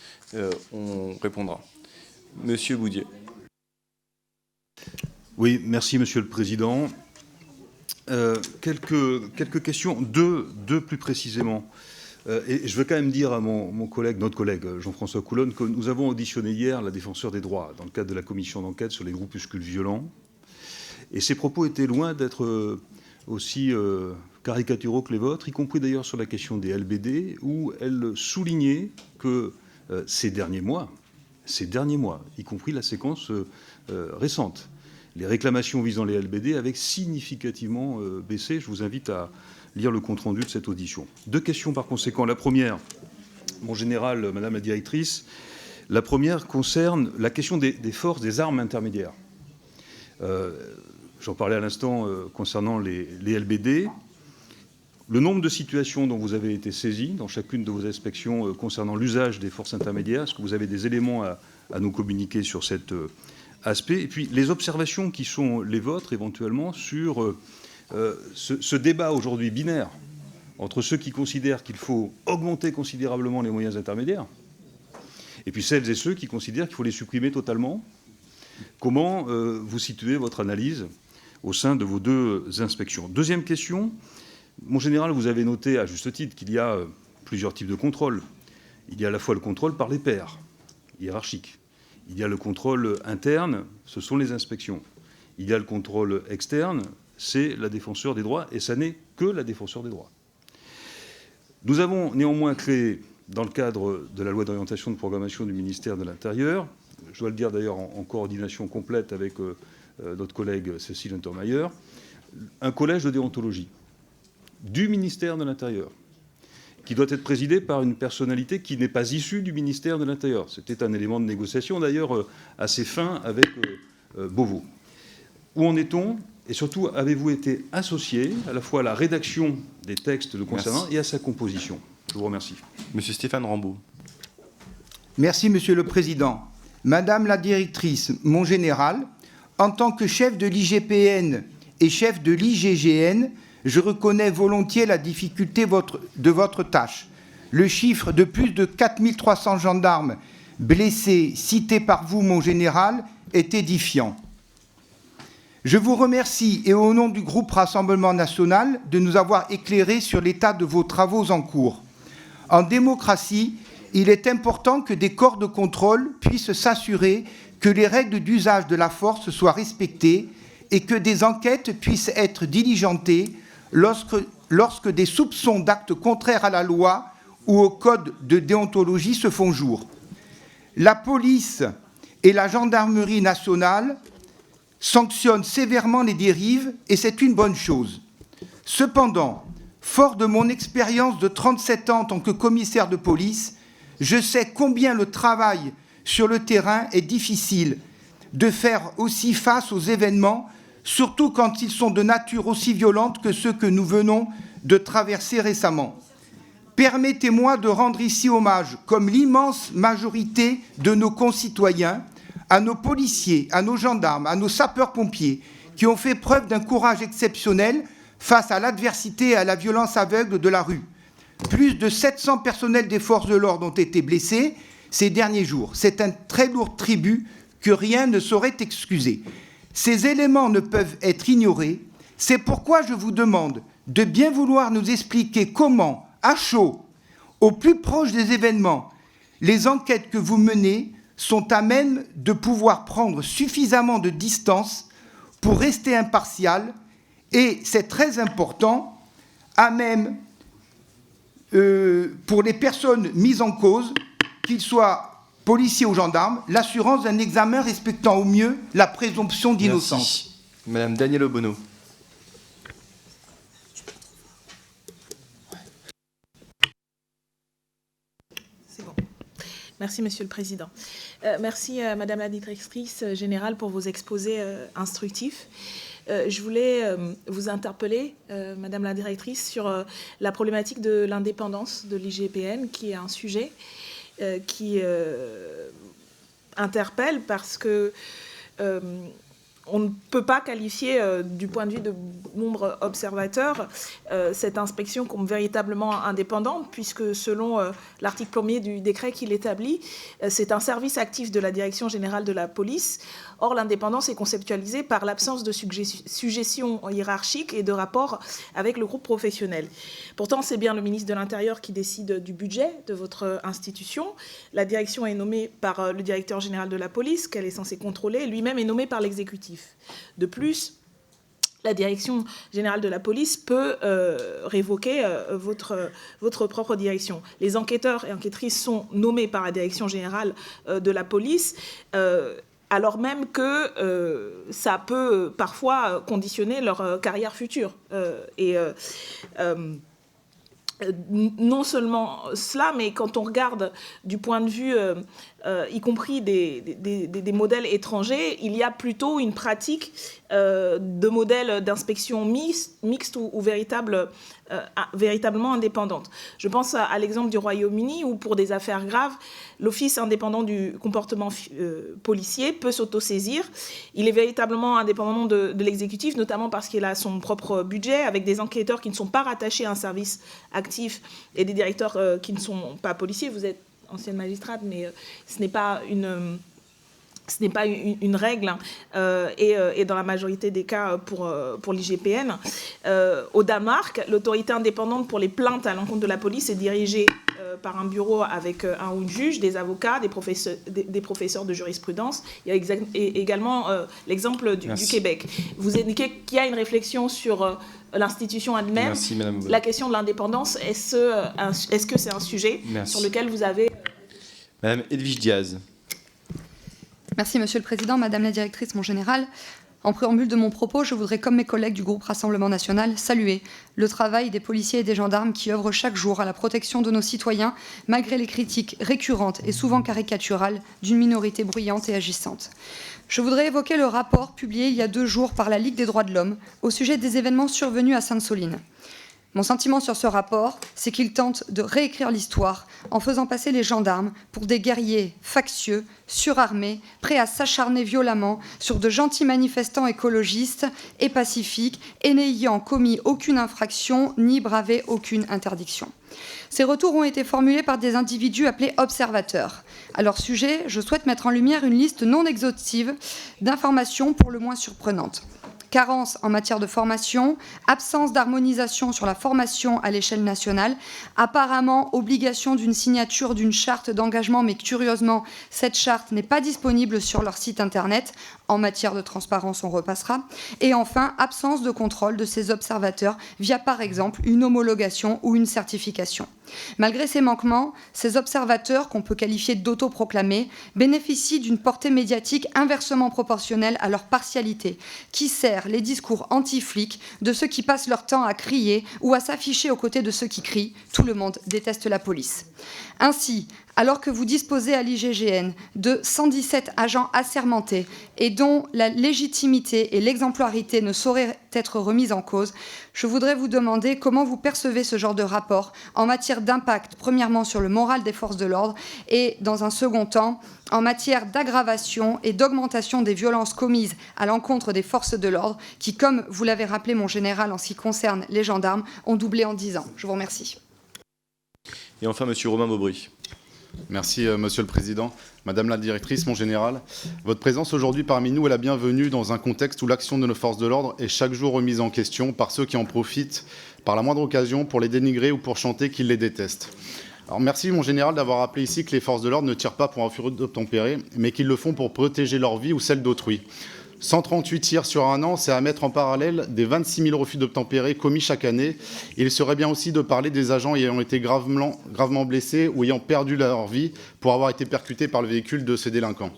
on répondra. Monsieur Boudier. Oui, merci Monsieur le Président. Quelques questions, deux plus précisément. Et je veux quand même dire à notre collègue Jean-François Coulonne que nous avons auditionné hier la défenseure des droits dans le cadre de la commission d'enquête sur les groupuscules violents. Et ses propos étaient loin d'être aussi caricaturaux que les vôtres, y compris d'ailleurs sur la question des LBD, où elle soulignait que ces derniers mois, y compris la séquence récente, les réclamations visant les LBD avaient significativement baissé. Je vous invite à lire le compte-rendu de cette audition. 2 questions par conséquent. La première, mon général, Madame la directrice, la première concerne la question des forces, des armes intermédiaires. J'en parlais à l'instant concernant les LBD. Le nombre de situations dont vous avez été saisi dans chacune de vos inspections concernant l'usage des forces intermédiaires, est-ce que vous avez des éléments à nous communiquer sur cet aspect? Et puis les observations qui sont les vôtres éventuellement sur ce débat aujourd'hui binaire entre ceux qui considèrent qu'il faut augmenter considérablement les moyens intermédiaires et puis celles et ceux qui considèrent qu'il faut les supprimer totalement. Comment vous situez votre analyse au sein de vos 2 inspections? Deuxième question, mon général, vous avez noté à juste titre qu'il y a plusieurs types de contrôle. Il y a à la fois le contrôle par les pairs, hiérarchiques. Il y a le contrôle interne, ce sont les inspections. Il y a le contrôle externe, c'est la défenseure des droits, et ça n'est que la défenseure des droits. Nous avons néanmoins créé, dans le cadre de la loi d'orientation de programmation du ministère de l'Intérieur, je dois le dire d'ailleurs en coordination complète avec notre collègue Cécile Untermaier, un collège de déontologie du ministère de l'Intérieur, qui doit être présidé par une personnalité qui n'est pas issue du ministère de l'Intérieur. C'était un élément de négociation d'ailleurs assez fin avec Beauvau. Où en est-on? Et surtout, avez-vous été associé à la fois à la rédaction des textes le concernant et à sa composition? Je vous remercie. Monsieur Stéphane Rambaud. Merci, Monsieur le Président. Madame la directrice, mon général, en tant que chef de l'IGPN et chef de l'IGGN, je reconnais volontiers la difficulté de votre tâche. Le chiffre de plus de 4300 gendarmes blessés cité par vous, mon général, est édifiant. Je vous remercie, et au nom du groupe Rassemblement national, de nous avoir éclairés sur l'état de vos travaux en cours. En démocratie, il est important que des corps de contrôle puissent s'assurer que les règles d'usage de la force soient respectées et que des enquêtes puissent être diligentées lorsque des soupçons d'actes contraires à la loi ou au code de déontologie se font jour. La police et la gendarmerie nationale sanctionnent sévèrement les dérives et c'est une bonne chose. Cependant, fort de mon expérience de 37 ans en tant que commissaire de police, je sais combien le travail sur le terrain est difficile de faire aussi face aux événements, surtout quand ils sont de nature aussi violente que ceux que nous venons de traverser récemment. Permettez-moi de rendre ici hommage, comme l'immense majorité de nos concitoyens, à nos policiers, à nos gendarmes, à nos sapeurs-pompiers, qui ont fait preuve d'un courage exceptionnel face à l'adversité et à la violence aveugle de la rue. Plus de 700 personnels des forces de l'ordre ont été blessés ces derniers jours. C'est un très lourd tribut que rien ne saurait excuser. Ces éléments ne peuvent être ignorés. C'est pourquoi je vous demande de bien vouloir nous expliquer comment, à chaud, au plus proche des événements, les enquêtes que vous menez sont à même de pouvoir prendre suffisamment de distance pour rester impartial, et c'est très important, à même pour les personnes mises en cause, qu'ils soient policiers ou gendarmes, l'assurance d'un examen respectant au mieux la présomption d'innocence. Merci. Madame Danielle Obono. C'est bon. Merci, Monsieur le Président. Merci, Madame la Directrice Générale, pour vos exposés instructifs. Je voulais vous interpeller, Madame la Directrice, sur la problématique de l'indépendance de l'IGPN, qui est un sujet qui interpelle parce que on ne peut pas qualifier, du point de vue de nombreux observateurs, cette inspection comme véritablement indépendante, puisque selon l'article 1er du décret qui l'établit, c'est un service actif de la Direction générale de la police. Or, l'indépendance est conceptualisée par l'absence de suggestion hiérarchique et de rapport avec le groupe professionnel. Pourtant, c'est bien le ministre de l'Intérieur qui décide du budget de votre institution. La direction est nommée par le directeur général de la police, qu'elle est censée contrôler. Lui-même est nommé par l'exécutif. De plus, la Direction générale de la police peut révoquer votre propre direction. Les enquêteurs et enquêtrices sont nommés par la Direction générale de la police, alors même que ça peut parfois conditionner leur carrière future. Non seulement cela, mais quand on regarde du point de vue, y compris des modèles étrangers, il y a plutôt une pratique de modèles d'inspection mixte ou véritablement indépendante. Je pense à l'exemple du Royaume-Uni où, pour des affaires graves, l'Office indépendant du comportement policier peut s'autosaisir. Il est véritablement indépendant de l'exécutif, notamment parce qu'il a son propre budget, avec des enquêteurs qui ne sont pas rattachés à un service actif et des directeurs qui ne sont pas policiers. Vous êtes ancienne magistrate, mais ce n'est pas une règle, et dans la majorité des cas pour l'IGPN. Au Danemark, l'autorité indépendante pour les plaintes à l'encontre de la police est dirigée par un bureau avec un ou une juge, des avocats, des professeurs de jurisprudence. Il y a également l'exemple du Québec. Vous indiquez qu'il y a une réflexion sur l'institution elle-même. Merci, Madame. La question de l'indépendance, est-ce que c'est un sujet sur lequel vous avez... Madame Edwige Diaz. Merci, Monsieur le Président. Madame la Directrice, mon général, en préambule de mon propos, je voudrais, comme mes collègues du groupe Rassemblement National, saluer le travail des policiers et des gendarmes qui œuvrent chaque jour à la protection de nos citoyens, malgré les critiques récurrentes et souvent caricaturales d'une minorité bruyante et agissante. Je voudrais évoquer le rapport publié il y a 2 jours par la Ligue des droits de l'homme au sujet des événements survenus à Sainte-Soline. Mon sentiment sur ce rapport, c'est qu'il tente de réécrire l'histoire en faisant passer les gendarmes pour des guerriers factieux, surarmés, prêts à s'acharner violemment sur de gentils manifestants écologistes et pacifiques et n'ayant commis aucune infraction ni bravé aucune interdiction. Ces retours ont été formulés par des individus appelés observateurs. À leur sujet, je souhaite mettre en lumière une liste non exhaustive d'informations pour le moins surprenantes. Carence en matière de formation, absence d'harmonisation sur la formation à l'échelle nationale, apparemment obligation d'une signature d'une charte d'engagement, mais curieusement, cette charte n'est pas disponible sur leur site internet. En matière de transparence, on repassera. Et enfin, absence de contrôle de ces observateurs via, par exemple, une homologation ou une certification. Malgré ces manquements, ces observateurs, qu'on peut qualifier d'autoproclamés, bénéficient d'une portée médiatique inversement proportionnelle à leur partialité, qui sert les discours anti-flics de ceux qui passent leur temps à crier ou à s'afficher aux côtés de ceux qui crient. Tout le monde déteste la police. Ainsi, alors que vous disposez à l'IGGN de 117 agents assermentés et dont la légitimité et l'exemplarité ne sauraient être remises en cause, je voudrais vous demander comment vous percevez ce genre de rapport en matière d'impact, premièrement sur le moral des forces de l'ordre et, dans un second temps, en matière d'aggravation et d'augmentation des violences commises à l'encontre des forces de l'ordre qui, comme vous l'avez rappelé, mon général, en ce qui concerne les gendarmes, ont doublé en 10 ans. Je vous remercie. Et enfin, Monsieur Romain Beaubry. Merci, Monsieur le Président. Madame la Directrice, mon général, votre présence aujourd'hui parmi nous est la bienvenue dans un contexte où l'action de nos forces de l'ordre est chaque jour remise en question par ceux qui en profitent par la moindre occasion pour les dénigrer ou pour chanter qu'ils les détestent. Alors, merci, mon général, d'avoir rappelé ici que les forces de l'ordre ne tirent pas pour un feu d'obtempérer, mais qu'ils le font pour protéger leur vie ou celle d'autrui. 138 tirs sur un an, c'est à mettre en parallèle des 26 000 refus d'obtempérer commis chaque année. Et il serait bien aussi de parler des agents ayant été gravement blessés ou ayant perdu leur vie pour avoir été percutés par le véhicule de ces délinquants.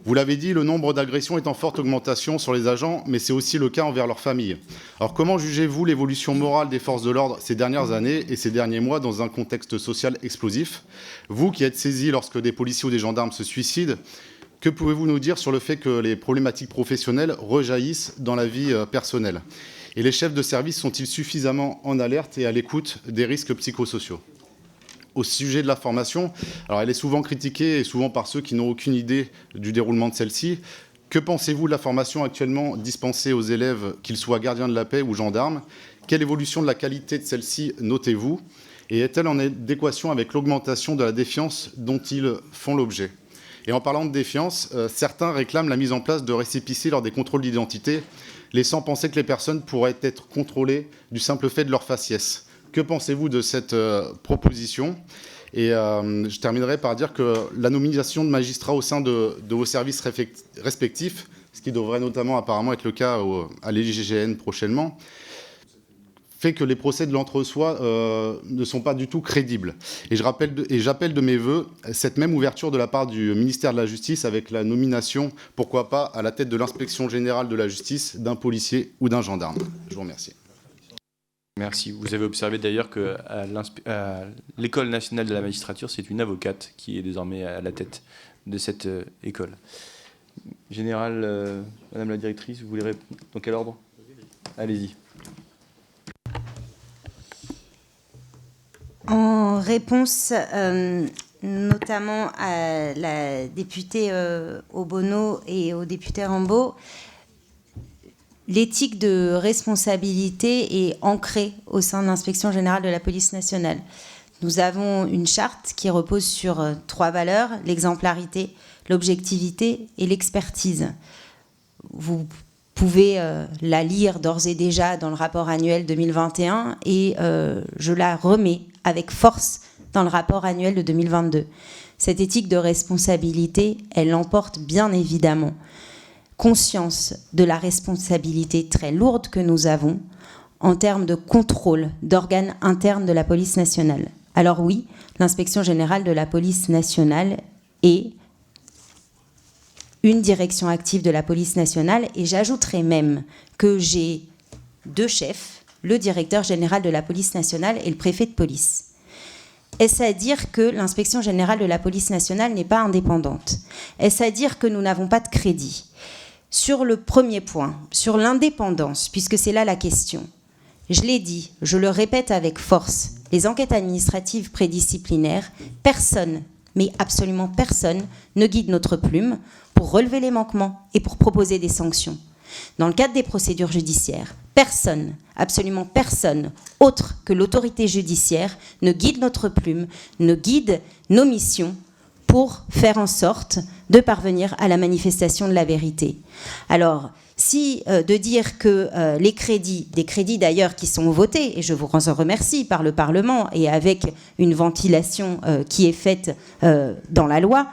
Vous l'avez dit, le nombre d'agressions est en forte augmentation sur les agents, mais c'est aussi le cas envers leurs familles. Alors comment jugez-vous l'évolution morale des forces de l'ordre ces dernières années et ces derniers mois dans un contexte social explosif? Vous qui êtes saisis lorsque des policiers ou des gendarmes se suicident, que pouvez-vous nous dire sur le fait que les problématiques professionnelles rejaillissent dans la vie personnelle? Et les chefs de service sont-ils suffisamment en alerte et à l'écoute des risques psychosociaux? Au sujet de la formation, alors elle est souvent critiquée et souvent par ceux qui n'ont aucune idée du déroulement de celle-ci. Que pensez-vous de la formation actuellement dispensée aux élèves, qu'ils soient gardiens de la paix ou gendarmes? Quelle évolution de la qualité de celle-ci notez-vous? Et est-elle en adéquation avec l'augmentation de la défiance dont ils font l'objet? Et en parlant de défiance, certains réclament la mise en place de récépissés lors des contrôles d'identité, laissant penser que les personnes pourraient être contrôlées du simple fait de leur faciès. Que pensez-vous de cette proposition? Et je terminerai par dire que la nomination de magistrats au sein de vos services respectifs, ce qui devrait notamment apparemment être le cas à l'IGGN prochainement, fait que les procès de l'entre-soi ne sont pas du tout crédibles. Et j'appelle de mes voeux cette même ouverture de la part du ministère de la Justice avec la nomination, pourquoi pas, à la tête de l'inspection générale de la justice d'un policier ou d'un gendarme. Je vous remercie. Merci. Vous avez observé d'ailleurs qu'à l'École nationale de la magistrature, c'est une avocate qui est désormais à la tête de cette école. Général, Madame la directrice, vous voulez répondre? Dans quel ordre? Allez-y. En réponse notamment à la députée Obono et au député Rambaud, l'éthique de responsabilité est ancrée au sein de l'Inspection générale de la police nationale. Nous avons une charte qui repose sur 3 valeurs, l'exemplarité, l'objectivité et l'expertise. Vous pouvez la lire d'ores et déjà dans le rapport annuel 2021 et je la remets avec force dans le rapport annuel de 2022. Cette éthique de responsabilité, elle l'emporte bien évidemment conscience de la responsabilité très lourde que nous avons en termes de contrôle d'organes internes de la police nationale. Alors oui, l'inspection générale de la police nationale est une direction active de la police nationale et j'ajouterai même que j'ai 2 chefs, le directeur général de la police nationale et le préfet de police. Est-ce à dire que l'inspection générale de la police nationale n'est pas indépendante? Est-ce à dire que nous n'avons pas de crédit? Sur le premier point, sur l'indépendance, puisque c'est là la question, je l'ai dit, je le répète avec force, les enquêtes administratives prédisciplinaires, personne, mais absolument personne, ne guide notre plume pour relever les manquements et pour proposer des sanctions. Dans le cadre des procédures judiciaires, personne, absolument personne, autre que l'autorité judiciaire, ne guide notre plume, ne guide nos missions pour faire en sorte de parvenir à la manifestation de la vérité. Alors, si de dire que les crédits, des crédits d'ailleurs qui sont votés, et je vous en remercie par le Parlement et avec une ventilation qui est faite dans la loi,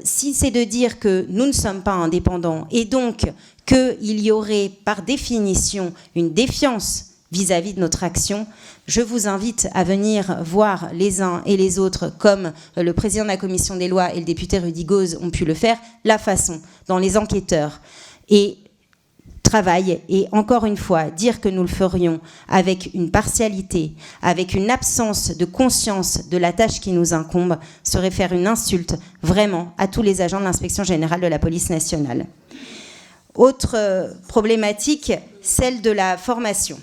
si c'est de dire que nous ne sommes pas indépendants et donc qu'il y aurait par définition une défiance vis-à-vis de notre action, je vous invite à venir voir les uns et les autres, comme le président de la commission des lois et le député Rudy Gauze ont pu le faire, la façon dont les enquêteurs travaillent. Et encore une fois, dire que nous le ferions avec une partialité, avec une absence de conscience de la tâche qui nous incombe, serait faire une insulte vraiment à tous les agents de l'inspection générale de la police nationale. Autre problématique, celle de la formation.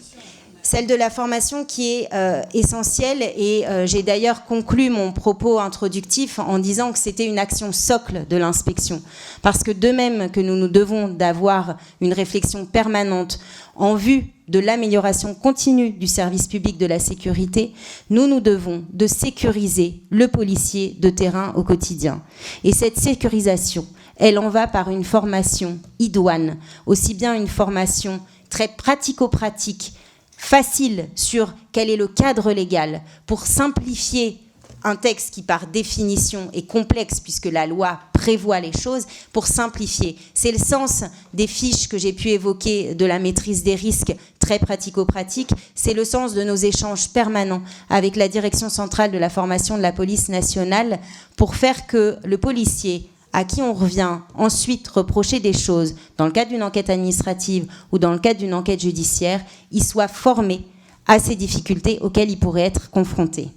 Celle de la formation qui est essentielle et j'ai d'ailleurs conclu mon propos introductif en disant que c'était une action socle de l'inspection. Parce que de même que nous devons d'avoir une réflexion permanente en vue de l'amélioration continue du service public de la sécurité, nous devons de sécuriser le policier de terrain au quotidien. Et cette sécurisation, elle en va par une formation idoine, aussi bien une formation très pratico-pratique, facile sur quel est le cadre légal pour simplifier un texte qui, par définition, est complexe, puisque la loi prévoit les choses, pour simplifier. C'est le sens des fiches que j'ai pu évoquer de la maîtrise des risques, très pratico-pratique. C'est le sens de nos échanges permanents avec la Direction centrale de la formation de la police nationale, pour faire que le policier, à qui on revient ensuite reprocher des choses, dans le cadre d'une enquête administrative ou dans le cadre d'une enquête judiciaire, il soit formé à ces difficultés auxquelles il pourrait être confronté.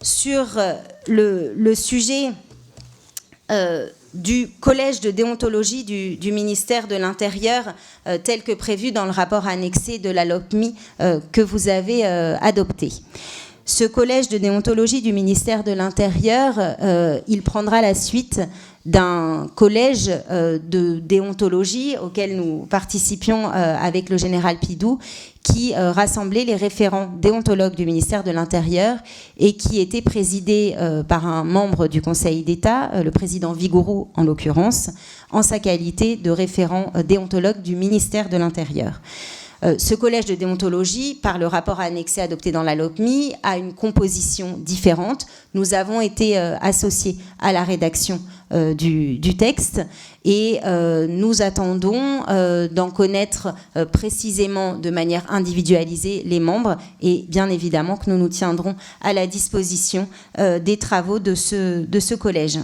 Sur le sujet du collège de déontologie du ministère de l'Intérieur, tel que prévu dans le rapport annexé de la LOPMI que vous avez adopté. Ce collège de déontologie du ministère de l'Intérieur, il prendra la suite d'un collège de déontologie auquel nous participions avec le général Pidou, qui rassemblait les référents déontologues du ministère de l'Intérieur et qui était présidé par un membre du Conseil d'État, le président Vigouroux en l'occurrence, en sa qualité de référent déontologue du ministère de l'Intérieur. Ce collège de déontologie, par le rapport annexé adopté dans la LOPMI, a une composition différente. Nous avons été associés à la rédaction du texte et nous attendons d'en connaître précisément de manière individualisée les membres et bien évidemment que nous nous tiendrons à la disposition des travaux de ce collège.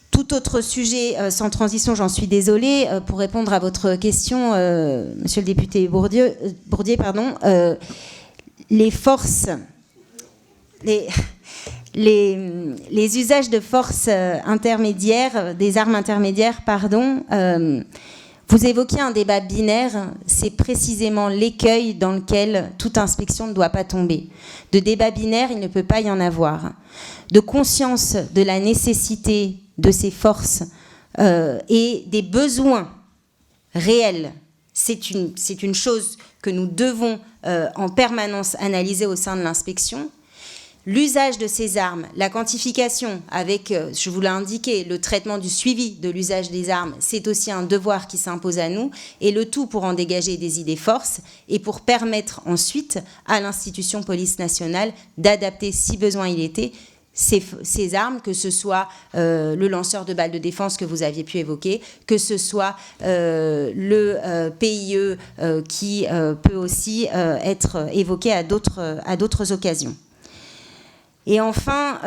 Tout autre sujet, sans transition, j'en suis désolée, pour répondre à votre question, monsieur le député Bourdier, les forces, les usages de forces intermédiaires, des armes intermédiaires, vous évoquiez un débat binaire, c'est précisément l'écueil dans lequel toute inspection ne doit pas tomber. De débat binaire, il ne peut pas y en avoir. De conscience de la nécessité de ces forces et des besoins réels, c'est une chose que nous devons en permanence analyser au sein de l'inspection. L'usage de ces armes, la quantification avec, je vous l'ai indiqué, le traitement du suivi de l'usage des armes, c'est aussi un devoir qui s'impose à nous, et le tout pour en dégager des idées forces et pour permettre ensuite à l'institution police nationale d'adapter, si besoin il était, ces armes, que ce soit le lanceur de balles de défense que vous aviez pu évoquer, que ce soit le PIE qui peut aussi être évoqué à d'autres occasions. Et enfin,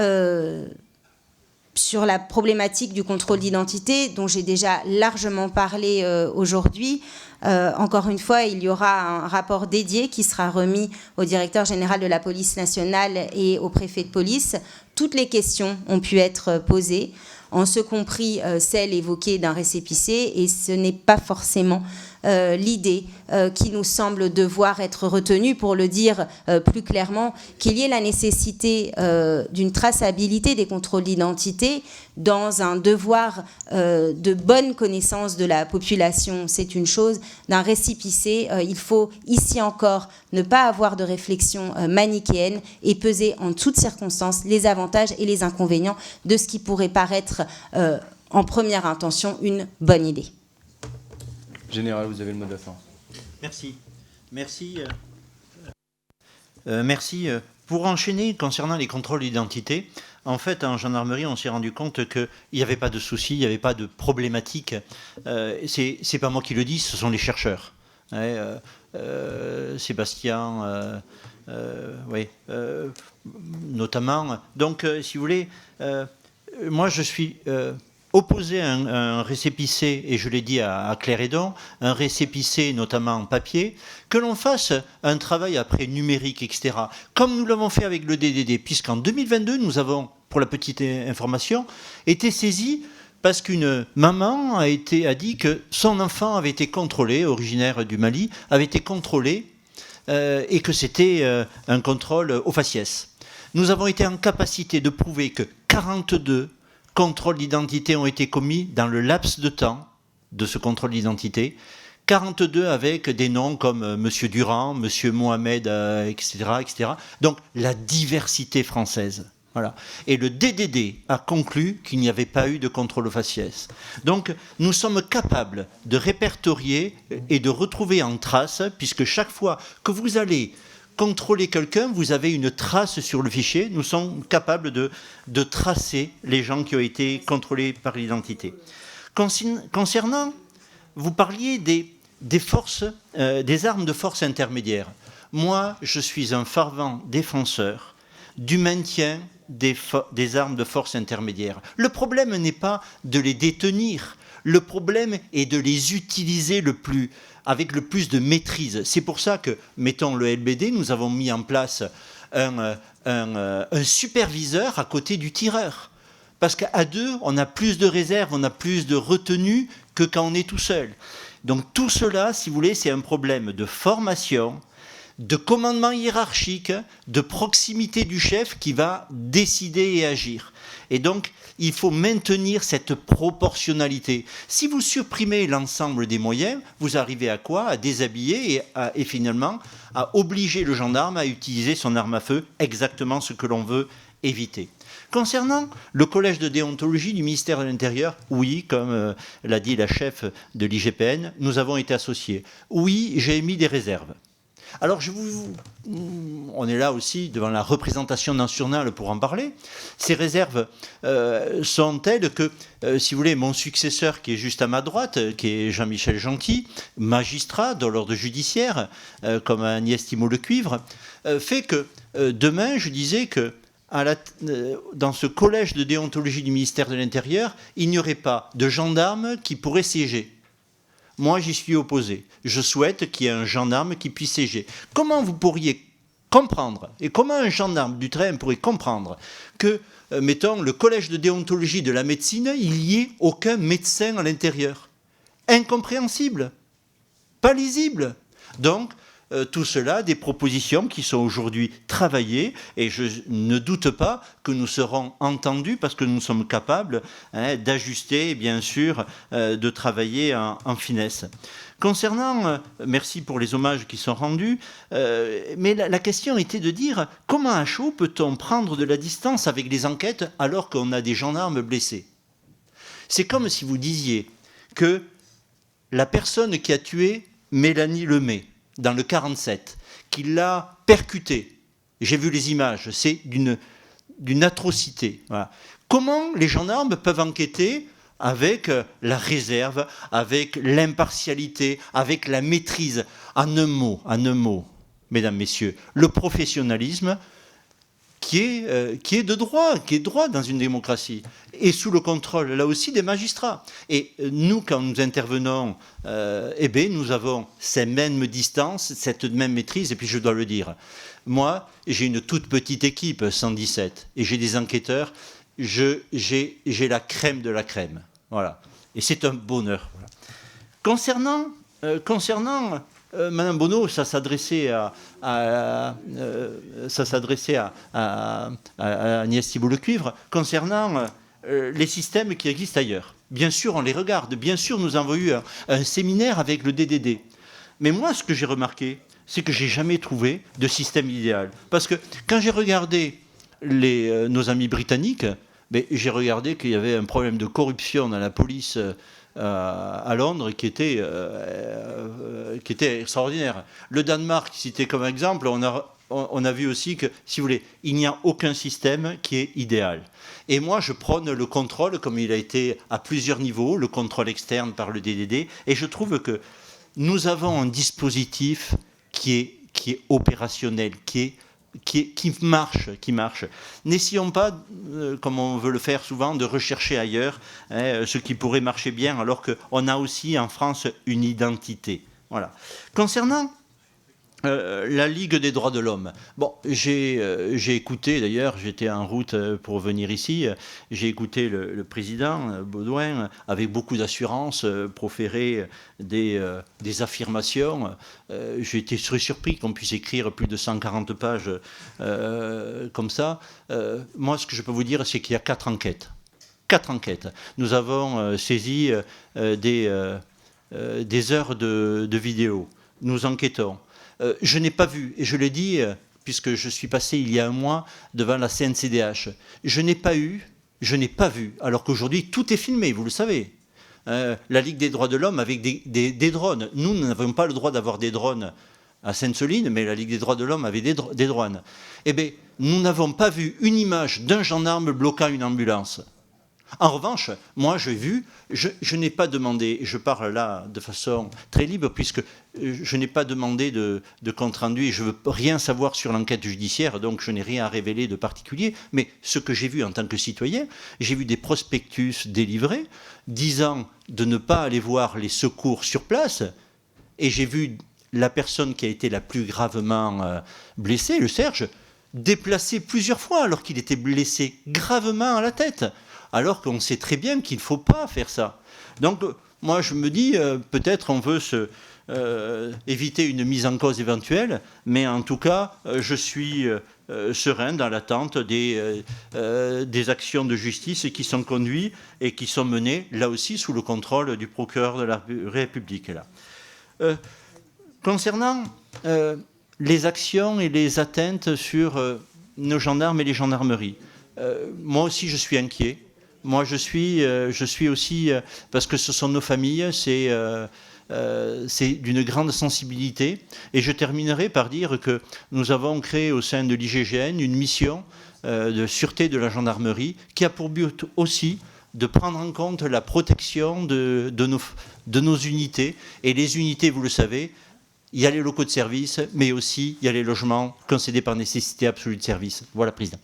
sur la problématique du contrôle d'identité, dont j'ai déjà largement parlé aujourd'hui, encore une fois, il y aura un rapport dédié qui sera remis au directeur général de la police nationale et au préfet de police. Toutes les questions ont pu être posées, en ce compris celle évoquée d'un récépissé, et ce n'est pas forcément l'idée qui nous semble devoir être retenue, pour le dire plus clairement, qu'il y ait la nécessité d'une traçabilité des contrôles d'identité dans un devoir de bonne connaissance de la population, c'est une chose. D'un récépissé, il faut ici encore ne pas avoir de réflexion manichéenne et peser en toutes circonstances les avantages et les inconvénients de ce qui pourrait paraître en première intention une bonne idée. Général, vous avez le mot de la fin. Merci. Merci. Pour enchaîner, concernant les contrôles d'identité, en fait, en gendarmerie, on s'est rendu compte qu'il n'y avait pas de soucis, il n'y avait pas de problématique. C'est pas moi qui le dis, ce sont les chercheurs. Sébastien, notamment. Donc, si vous voulez, moi, je suis opposé à un récépissé, et je l'ai dit à Claire Hédon, un récépissé notamment en papier, que l'on fasse un travail après numérique, etc., comme nous l'avons fait avec le DDD, puisqu'en 2022, nous avons, pour la petite information, été saisis parce qu'une maman a dit que son enfant avait été contrôlé, originaire du Mali, avait été contrôlé, et que c'était un contrôle au faciès. Nous avons été en capacité de prouver que 42 contrôles d'identité ont été commis dans le laps de temps de ce contrôle d'identité, 42 avec des noms comme M. Durand, M. Mohamed, etc., etc. Donc la diversité française. Voilà. Et le DDD a conclu qu'il n'y avait pas eu de contrôle au faciès. Donc nous sommes capables de répertorier et de retrouver en trace, puisque chaque fois que vous allez contrôlez quelqu'un, vous avez une trace sur le fichier. Nous sommes capables de tracer les gens qui ont été contrôlés par l'identité. Concernant, vous parliez des forces, des armes de force intermédiaires. Moi, je suis un fervent défenseur du maintien des armes de force intermédiaires. Le problème n'est pas de les détenir, le problème est de les utiliser avec le plus de maîtrise. C'est pour ça que, mettons le LBD, nous avons mis en place un superviseur à côté du tireur. Parce qu'à deux, on a plus de réserve, on a plus de retenue que quand on est tout seul. Donc tout cela, si vous voulez, c'est un problème de formation, de commandement hiérarchique, de proximité du chef qui va décider et agir. Et donc, il faut maintenir cette proportionnalité. Si vous supprimez l'ensemble des moyens, vous arrivez à quoi? À déshabiller et finalement à obliger le gendarme à utiliser son arme à feu, exactement ce que l'on veut éviter. Concernant le collège de déontologie du ministère de l'Intérieur, oui, comme l'a dit la chef de l'IGPN, nous avons été associés. Oui, j'ai émis des réserves. Alors, on est là aussi devant la représentation nationale pour en parler. Ces réserves sont telles que, si vous voulez, mon successeur qui est juste à ma droite, qui est Jean-Michel Gentil, magistrat dans l'ordre judiciaire, comme Agnès Thimault-Lecuivre, fait que demain, je disais que dans ce collège de déontologie du ministère de l'Intérieur, il n'y aurait pas de gendarme qui pourrait siéger. Moi, j'y suis opposé. Je souhaite qu'il y ait un gendarme qui puisse siéger. Comment vous pourriez comprendre, et comment un gendarme du train pourrait comprendre que, mettons, le collège de déontologie de la médecine, il n'y ait aucun médecin à l'intérieur? Incompréhensible, pas lisible. Donc, tout cela, des propositions qui sont aujourd'hui travaillées, et je ne doute pas que nous serons entendus parce que nous sommes capables d'ajuster, bien sûr, de travailler en finesse. Concernant, merci pour les hommages qui sont rendus, mais la question était de dire comment à chaud peut-on prendre de la distance avec les enquêtes alors qu'on a des gendarmes blessés? C'est comme si vous disiez que la personne qui a tué Mélanie Lemay, dans le 47, qui l'a percuté. J'ai vu les images, c'est d'une atrocité. Voilà. Comment les gendarmes peuvent enquêter avec la réserve, avec l'impartialité, avec la maîtrise? En un mot, mesdames, messieurs, le professionnalisme qui est de droit, qui est droit dans une démocratie, et sous le contrôle, là aussi, des magistrats. Et nous, quand nous intervenons, nous avons cette même distance, cette même maîtrise, et puis je dois le dire, moi, j'ai une toute petite équipe, 117, et j'ai des enquêteurs, j'ai la crème de la crème, voilà. Et c'est un bonheur. Voilà. Concernant Madame Bonneau, ça s'adressait à Agnès Thibault-Lecuivre concernant les systèmes qui existent ailleurs. Bien sûr, on les regarde. Bien sûr, nous avons eu un séminaire avec le DDD. Mais moi, ce que j'ai remarqué, c'est que j'ai jamais trouvé de système idéal. Parce que quand j'ai regardé nos amis britanniques, j'ai regardé qu'il y avait un problème de corruption dans la police à Londres qui était extraordinaire. Le Danemark, cité comme exemple, on a vu aussi que, si vous voulez, il n'y a aucun système qui est idéal. Et moi, je prône le contrôle, comme il a été à plusieurs niveaux, le contrôle externe par le DDD, et je trouve que nous avons un dispositif qui est opérationnel, qui marche. N'essayons pas, comme on veut le faire souvent, de rechercher ailleurs ce qui pourrait marcher bien, alors qu'on a aussi en France une identité. Voilà. Concernant la Ligue des droits de l'homme, bon, j'ai écouté, d'ailleurs, j'étais en route pour venir ici, j'ai écouté le président Baudouin avec beaucoup d'assurance proférer des affirmations. J'ai été surpris qu'on puisse écrire plus de 140 pages comme ça. Moi, ce que je peux vous dire, c'est qu'il y a 4 enquêtes. 4 enquêtes. Nous avons saisi des heures de vidéos. Nous enquêtons. Je n'ai pas vu, et je l'ai dit, puisque je suis passé il y a un mois devant la CNCDH, je n'ai pas vu, alors qu'aujourd'hui tout est filmé, vous le savez. La Ligue des droits de l'homme avec des drones. Nous n'avons pas le droit d'avoir des drones à Sainte-Soline, mais la Ligue des droits de l'homme avait des douanes. Eh bien, nous n'avons pas vu une image d'un gendarme bloquant une ambulance. En revanche, moi j'ai vu, je n'ai pas demandé, et je parle là de façon très libre, puisque je n'ai pas demandé de compte rendu et je ne veux rien savoir sur l'enquête judiciaire, donc je n'ai rien à révéler de particulier. Mais ce que j'ai vu en tant que citoyen, j'ai vu des prospectus délivrés disant de ne pas aller voir les secours sur place, et j'ai vu la personne qui a été la plus gravement blessée, le Serge, déplacé plusieurs fois alors qu'il était blessé gravement à la tête. Alors qu'on sait très bien qu'il ne faut pas faire ça. Donc, moi, je me dis, peut-être on veut éviter une mise en cause éventuelle, mais en tout cas, je suis serein dans l'attente des actions de justice qui sont conduites et qui sont menées, là aussi, sous le contrôle du procureur de la République. Là. Concernant les actions et les atteintes sur nos gendarmes et les gendarmeries, moi aussi, je suis inquiet. Moi, je suis aussi, parce que ce sont nos familles, c'est d'une grande sensibilité. Et je terminerai par dire que nous avons créé au sein de l'IGGN une mission de sûreté de la gendarmerie qui a pour but aussi de prendre en compte la protection de nos unités. Et les unités, vous le savez, il y a les locaux de service, mais aussi il y a les logements concédés par nécessité absolue de service. Voilà, Président.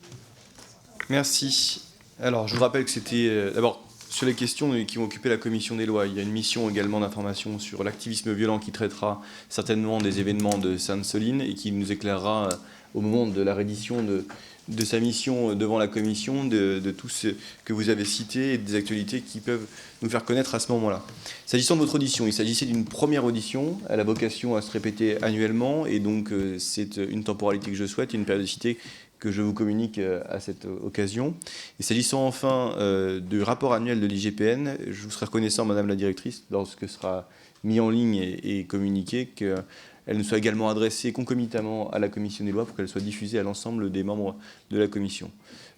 Merci. Alors, je vous rappelle que c'était d'abord sur les questions qui vont occuper la commission des lois. Il y a une mission également d'information sur l'activisme violent qui traitera certainement des événements de Sainte-Soline et qui nous éclairera au moment de la reddition de sa mission devant la commission, de tout ce que vous avez cité et des actualités qui peuvent nous faire connaître à ce moment-là. S'agissant de votre audition, il s'agissait d'une première audition. Elle a vocation à se répéter annuellement et donc c'est une temporalité que je souhaite, une périodicité que je vous communique à cette occasion. Et s'agissant enfin du rapport annuel de l'IGPN, je vous serai reconnaissant, Madame la Directrice, lorsque sera mis en ligne et communiqué, qu'elle nous soit également adressée concomitamment à la Commission des lois pour qu'elle soit diffusée à l'ensemble des membres de la Commission.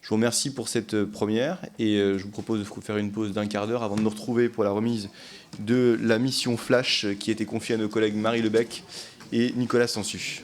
Je vous remercie pour cette première et je vous propose de faire une pause d'un quart d'heure avant de nous retrouver pour la remise de la mission Flash qui a été confiée à nos collègues Marie Lebec et Nicolas Sansu.